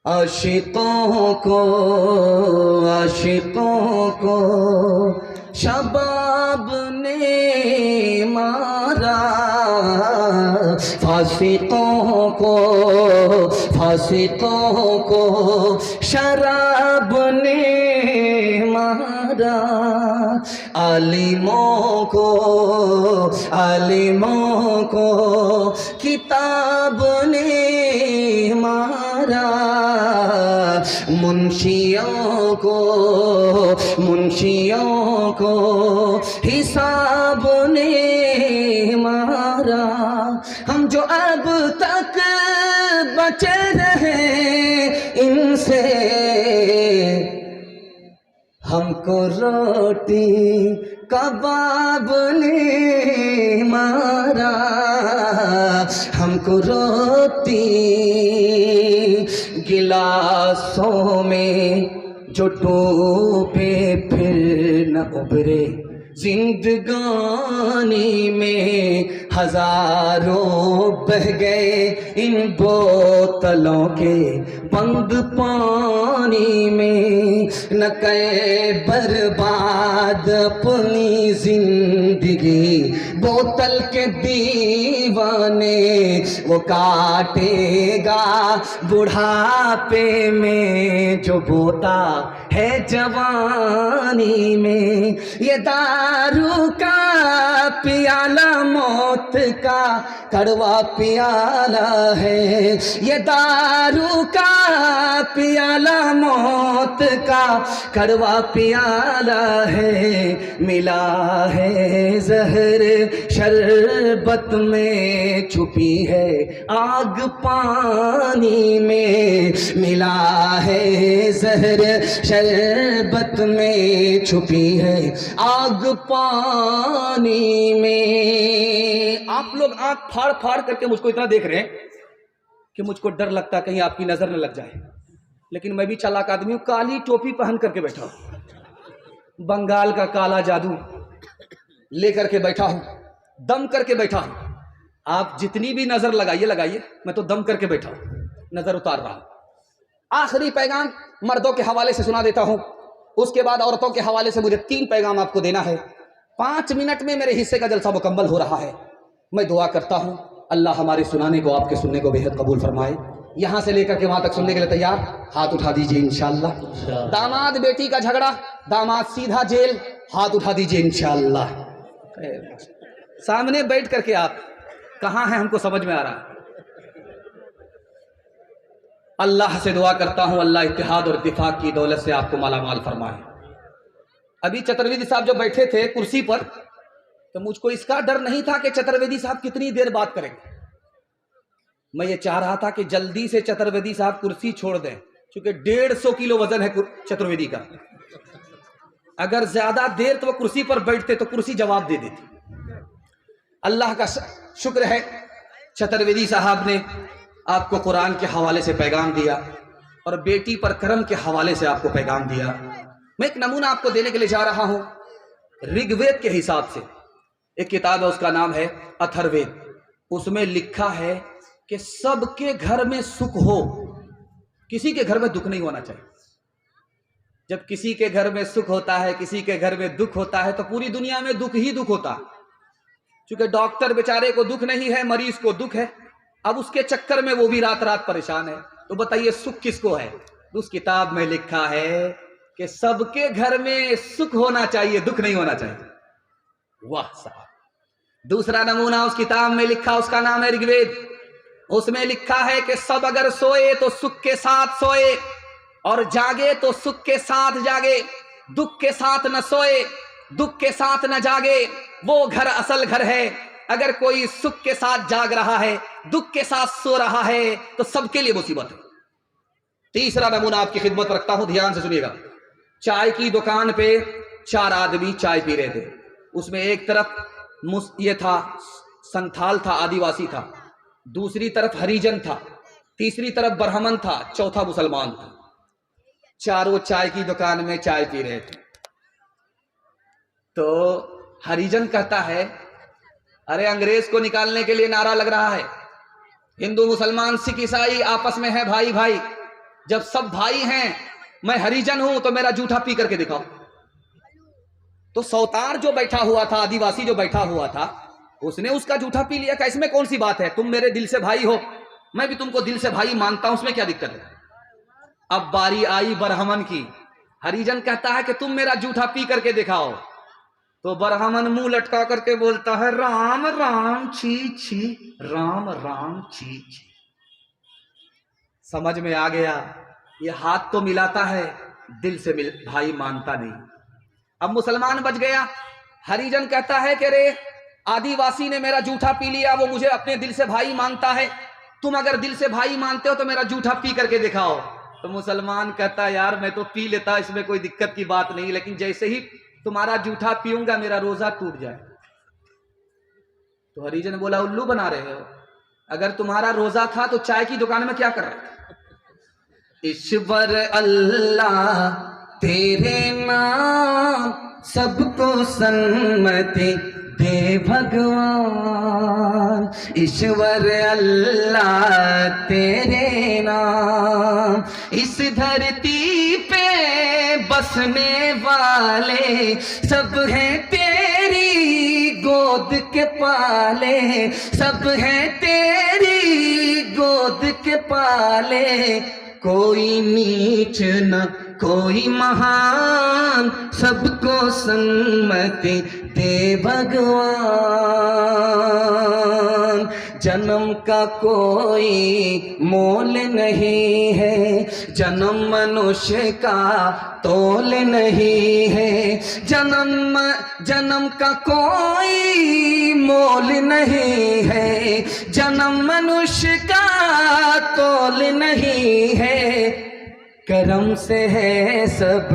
Speaker 1: आशिकों को शबाब ने मारा, फासिकों को शराब ने मारा, आलिमों को किताब ने मारा, मुंशियों को हिसाब ने मारा। हम जो अब तक बचे रहे इनसे, हमको रोटी कबाब ने मारा, हमको रोटी गिलासों में जो डूबे फिर न उभरे, जिंदगानी में हजारों बह गए इन बोतलों के बंद पानी में, न कहे बर्बाद अपनी जिंदगी बोतल के दीवाने, वो काटेगा बुढ़ापे में जो बोता है जवानी में। ये दारू का पियाला मौत का कड़वा पियाला है, ये दारू का पियाला मौत का कड़वा पियाला है, मिला है जहर शरबत में छुपी है आग पानी में, मिला है जहर शरबत में छुपी है आग पानी में। आप लोग आंख फाड़ फाड़ करके मुझको इतना देख रहे हैं कि मुझको डर लगता है कहीं आपकी नजर न लग जाए, लेकिन मैं भी चालाक आदमी हूं, काली टोपी पहन करके बैठा हूं, बंगाल का काला जादू लेकर के बैठा हूं, दम करके बैठा हूं। आप जितनी भी नजर लगाइए, मैं तो दम करके बैठा हूं, नजर उतार रहा हूं। आखिरी पैगाम मर्दों के हवाले से सुना देता हूं, उसके बाद औरतों के हवाले से मुझे 3 पैगाम आपको देना है। 5 मिनट में मेरे हिस्से का जलसा मुकम्मल हो रहा है। मैं दुआ करता हूं अल्लाह हमारे सुनाने को, आपके सुनने को बेहद कबूल फरमाए। यहां से लेकर के वहां तक सुनने के लिए तैयार? हाथ उठा दीजिए इंशाअल्लाह। दामाद बेटी का झगड़ा, दामाद सीधा जेल, हाथ उठा दीजिए इंशाअल्लाह। सामने बैठ करके आप कहां हैं हमको समझ में आ रहा है। अल्लाह से दुआ करता हूं अल्लाह इत्तेहाद और इत्तिफाक की दौलत से आपको मालामाल फरमाए। अभी चतुर्वेदी साहब जब बैठे थे कुर्सी पर, तो मुझको इसका डर नहीं था कि चतुर्वेदी साहब कितनी देर बात करेंगे। मैं ये चाह रहा था कि जल्दी से चतुर्वेदी साहब कुर्सी छोड़ दें, क्योंकि 150 किलो वजन है चतुर्वेदी का। अगर ज्यादा देर तो वो कुर्सी पर बैठते तो कुर्सी जवाब दे देती। अल्लाह का शुक्र है चतुर्वेदी साहब ने आपको कुरान के हवाले से पैगाम दिया और बेटी पर कर्म के हवाले से आपको पैगाम दिया। मैं एक नमूना आपको देने के लिए जा रहा हूं। ऋग्वेद के हिसाब से एक किताब है, उसका नाम है अथर्ववेद। उसमें लिखा है कि सबके घर में सुख हो, किसी के घर में दुख नहीं होना चाहिए। जब किसी के घर में सुख होता है, किसी के घर में दुख होता है, तो पूरी दुनिया में दुख ही दुख होता है। क्योंकि डॉक्टर बेचारे को दुख नहीं है, मरीज को दुख है। अब उसके चक्कर में वो भी रात रात परेशान है। तो बताइए सुख किसको है? तो उस किताब में लिखा है कि सबके घर में सुख होना चाहिए, दुख नहीं होना चाहिए। वाह साहब। दूसरा नमूना उस किताब में लिखा, उसका नाम है ऋग्वेद। उसमें लिखा है कि सब अगर सोए तो सुख के साथ सोए, और जागे तो सुख के साथ जागे। दुख के साथ न सोए, दुख के साथ न जागे, वो घर असल घर है। अगर कोई सुख के साथ जाग रहा है, दुख के साथ सो रहा है, तो सबके लिए मुसीबत है। तीसरा नमूना आपकी खिदमत रखता हूं, ध्यान से सुनिएगा। चाय की दुकान पे 4 आदमी चाय पी रहे थे। उसमें एक तरफ ये था, संथाल था, आदिवासी था। दूसरी तरफ हरिजन था। तीसरी तरफ ब्राह्मण था। चौथा मुसलमान था। चारों चाय की दुकान में चाय पी रहे थे। तो हरिजन कहता है, अरे अंग्रेज को निकालने के लिए नारा लग रहा है, हिंदू मुसलमान सिख ईसाई आपस में है भाई भाई, जब सब भाई हैं, मैं हरिजन हूं, तो मेरा जूठा पी करके दिखाओ। तो सौतार जो बैठा हुआ था, आदिवासी जो बैठा हुआ था, उसने उसका जूठा पी लिया। इसमें कौन सी बात है? तुम मेरे दिल से भाई हो, मैं भी तुमको दिल से भाई मानता हूं, उसमें क्या दिक्कत है? अब बारी आई बरहमन की। हरिजन कहता है कि तुम मेरा जूठा पी करके दिखाओ। तो बरहमन मुंह लटका करके बोलता है, राम राम छी छी, राम राम छी छी। समझ में आ गया, ये हाथ तो मिलाता है, दिल से भाई मानता नहीं। अब मुसलमान बच गया। हरिजन कहता है कि रे, आदिवासी ने मेरा जूठा पी लिया, वो मुझे अपने दिल से भाई मानता है, तुम अगर दिल से भाई मानते हो तो मेरा जूठा पी करके दिखाओ। तो मुसलमान कहता है, यार मैं तो पी लेता, इसमें कोई दिक्कत की बात नहीं, लेकिन जैसे ही तुम्हारा जूठा पीऊंगा मेरा रोजा टूट जाए। तो हरिजन बोला, उल्लू बना रहे हो? अगर तुम्हारा रोजा था तो चाय की दुकान में क्या कर रहे थे? ईश्वर अल्लाह तेरे नाम सबको सन्मति दे भगवान। ईश्वर अल्लाह तेरे नाम, इस धरती पे बसने वाले सब हैं तेरी गोद के पाले, सब हैं तेरी गोद के पाले। कोई नीच न कोई महान, सबको सन्मति दे भगवान। जन्म का कोई मोल नहीं है, जन्म मनुष्य का तोल नहीं है। जन्म का कोई मोल नहीं है, जन्म मनुष्य का तोल नहीं है। करम से है सब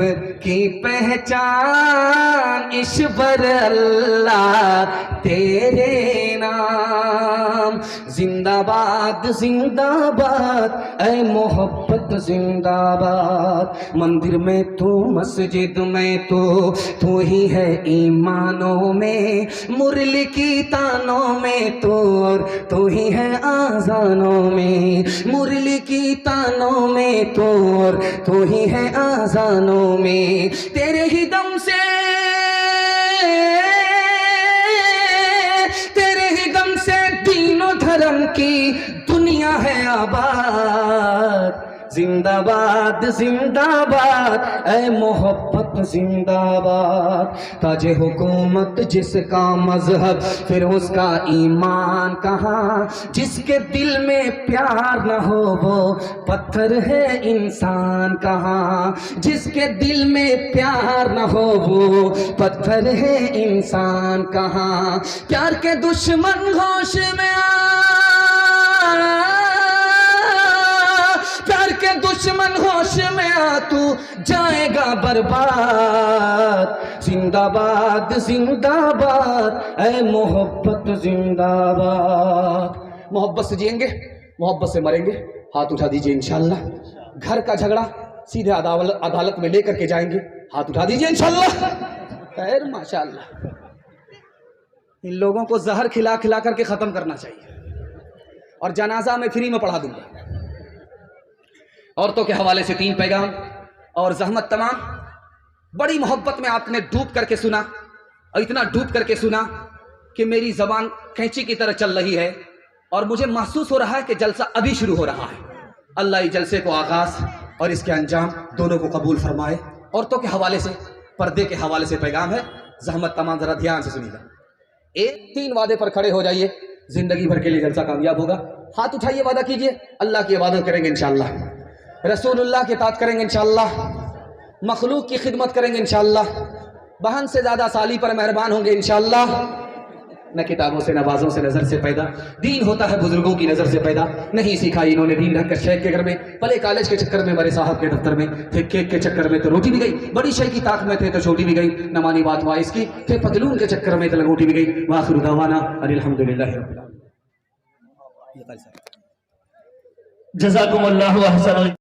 Speaker 1: की पहचान, ईश्वर अल्लाह तेरे नाम। जिंदाबाद जिंदाबाद ऐ मोहब्बत जिंदाबाद। मंदिर में तू, मस्जिद में तू ही है ईमानों में, मुरली की तानों में तू, और तू ही है आजानों में। मुरली की तानों में तू, और तू ही है आजानों में। तेरे ही दम से, तेरे ही दम से दीनों धर्म की दुनिया है आबाद। जिंदाबाद जिंदाबाद ऐ मोहब्बत जिंदाबाद। ताजे हुकूमत जिसका मजहब, फिर उसका ईमान कहाँ। जिसके दिल में प्यार न हो वो पत्थर है इंसान कहाँ। जिसके दिल में प्यार न हो वो पत्थर है इंसान कहाँ। प्यार के दुश्मन होश में प्यार के दुश्मन होश में आ, तू जाएगा बर्बाद। जिंदाबाद जिंदाबाद ऐ मोहब्बत जिंदाबाद। मोहब्बत से जिएंगे, मोहब्बत से मरेंगे। हाथ उठा दीजिए इंशाल्लाह। घर का झगड़ा सीधे अदालत में लेकर के जाएंगे, हाथ उठा दीजिए इंशाल्लाह। खैर माशाल्लाह, इन लोगों को जहर खिला खिला करके खत्म करना चाहिए, और जनाजा में फ्री में पढ़ा दूंगा। औरतों के हवाले से 3 पैगाम और जहमत तमाम। बड़ी मोहब्बत में आपने डूब करके सुना, और इतना डूब करके सुना कि मेरी जबान कैंची की तरह चल रही है, और मुझे महसूस हो रहा है कि जलसा अभी शुरू हो रहा है। अल्लाह इस जलसे को आगाज और इसके अंजाम दोनों को कबूल फरमाए। औरतों के हवाले से, पर्दे के हवाले से पैगाम है, जहमत तमाम जरा ध्यान से सुनिएगा। 3 वादे पर खड़े हो जाइए, जिंदगी भर के लिए जलसा कामयाब होगा। हाथ उठाइए, वादा कीजिए, अल्लाह की इबादत करेंगे इंशाअल्लाह, रसूलुल्लाह के तात करेंगे इंशाअल्लाह, मखलूक की खिदमत करेंगे इंशाअल्लाह, बहन से ज़्यादा साली पर मेहरबान होंगे इंशाअल्लाह। न किताबों से, नवाजों से, नज़र से पैदा दीन होता है, बुजुर्गों की नज़र से पैदा। नहीं सीखा इन्होंने दीन रखकर शेख के घर में, पले कॉलेज के चक्कर में, बड़े साहब के दफ्तर में थे, केक के चक्कर में तो रोटी भी गई, बड़ी शेख की ताक में थे तो छोटी भी गई, न मानी बात वाइस की, थे पतलून के चक्कर में तो लंगोटी भी गई। वाखिर दावाना अल्हम्दुलिल्लाह रब्बिल आलमीन। जज़ाकुमुल्लाहु अहसन।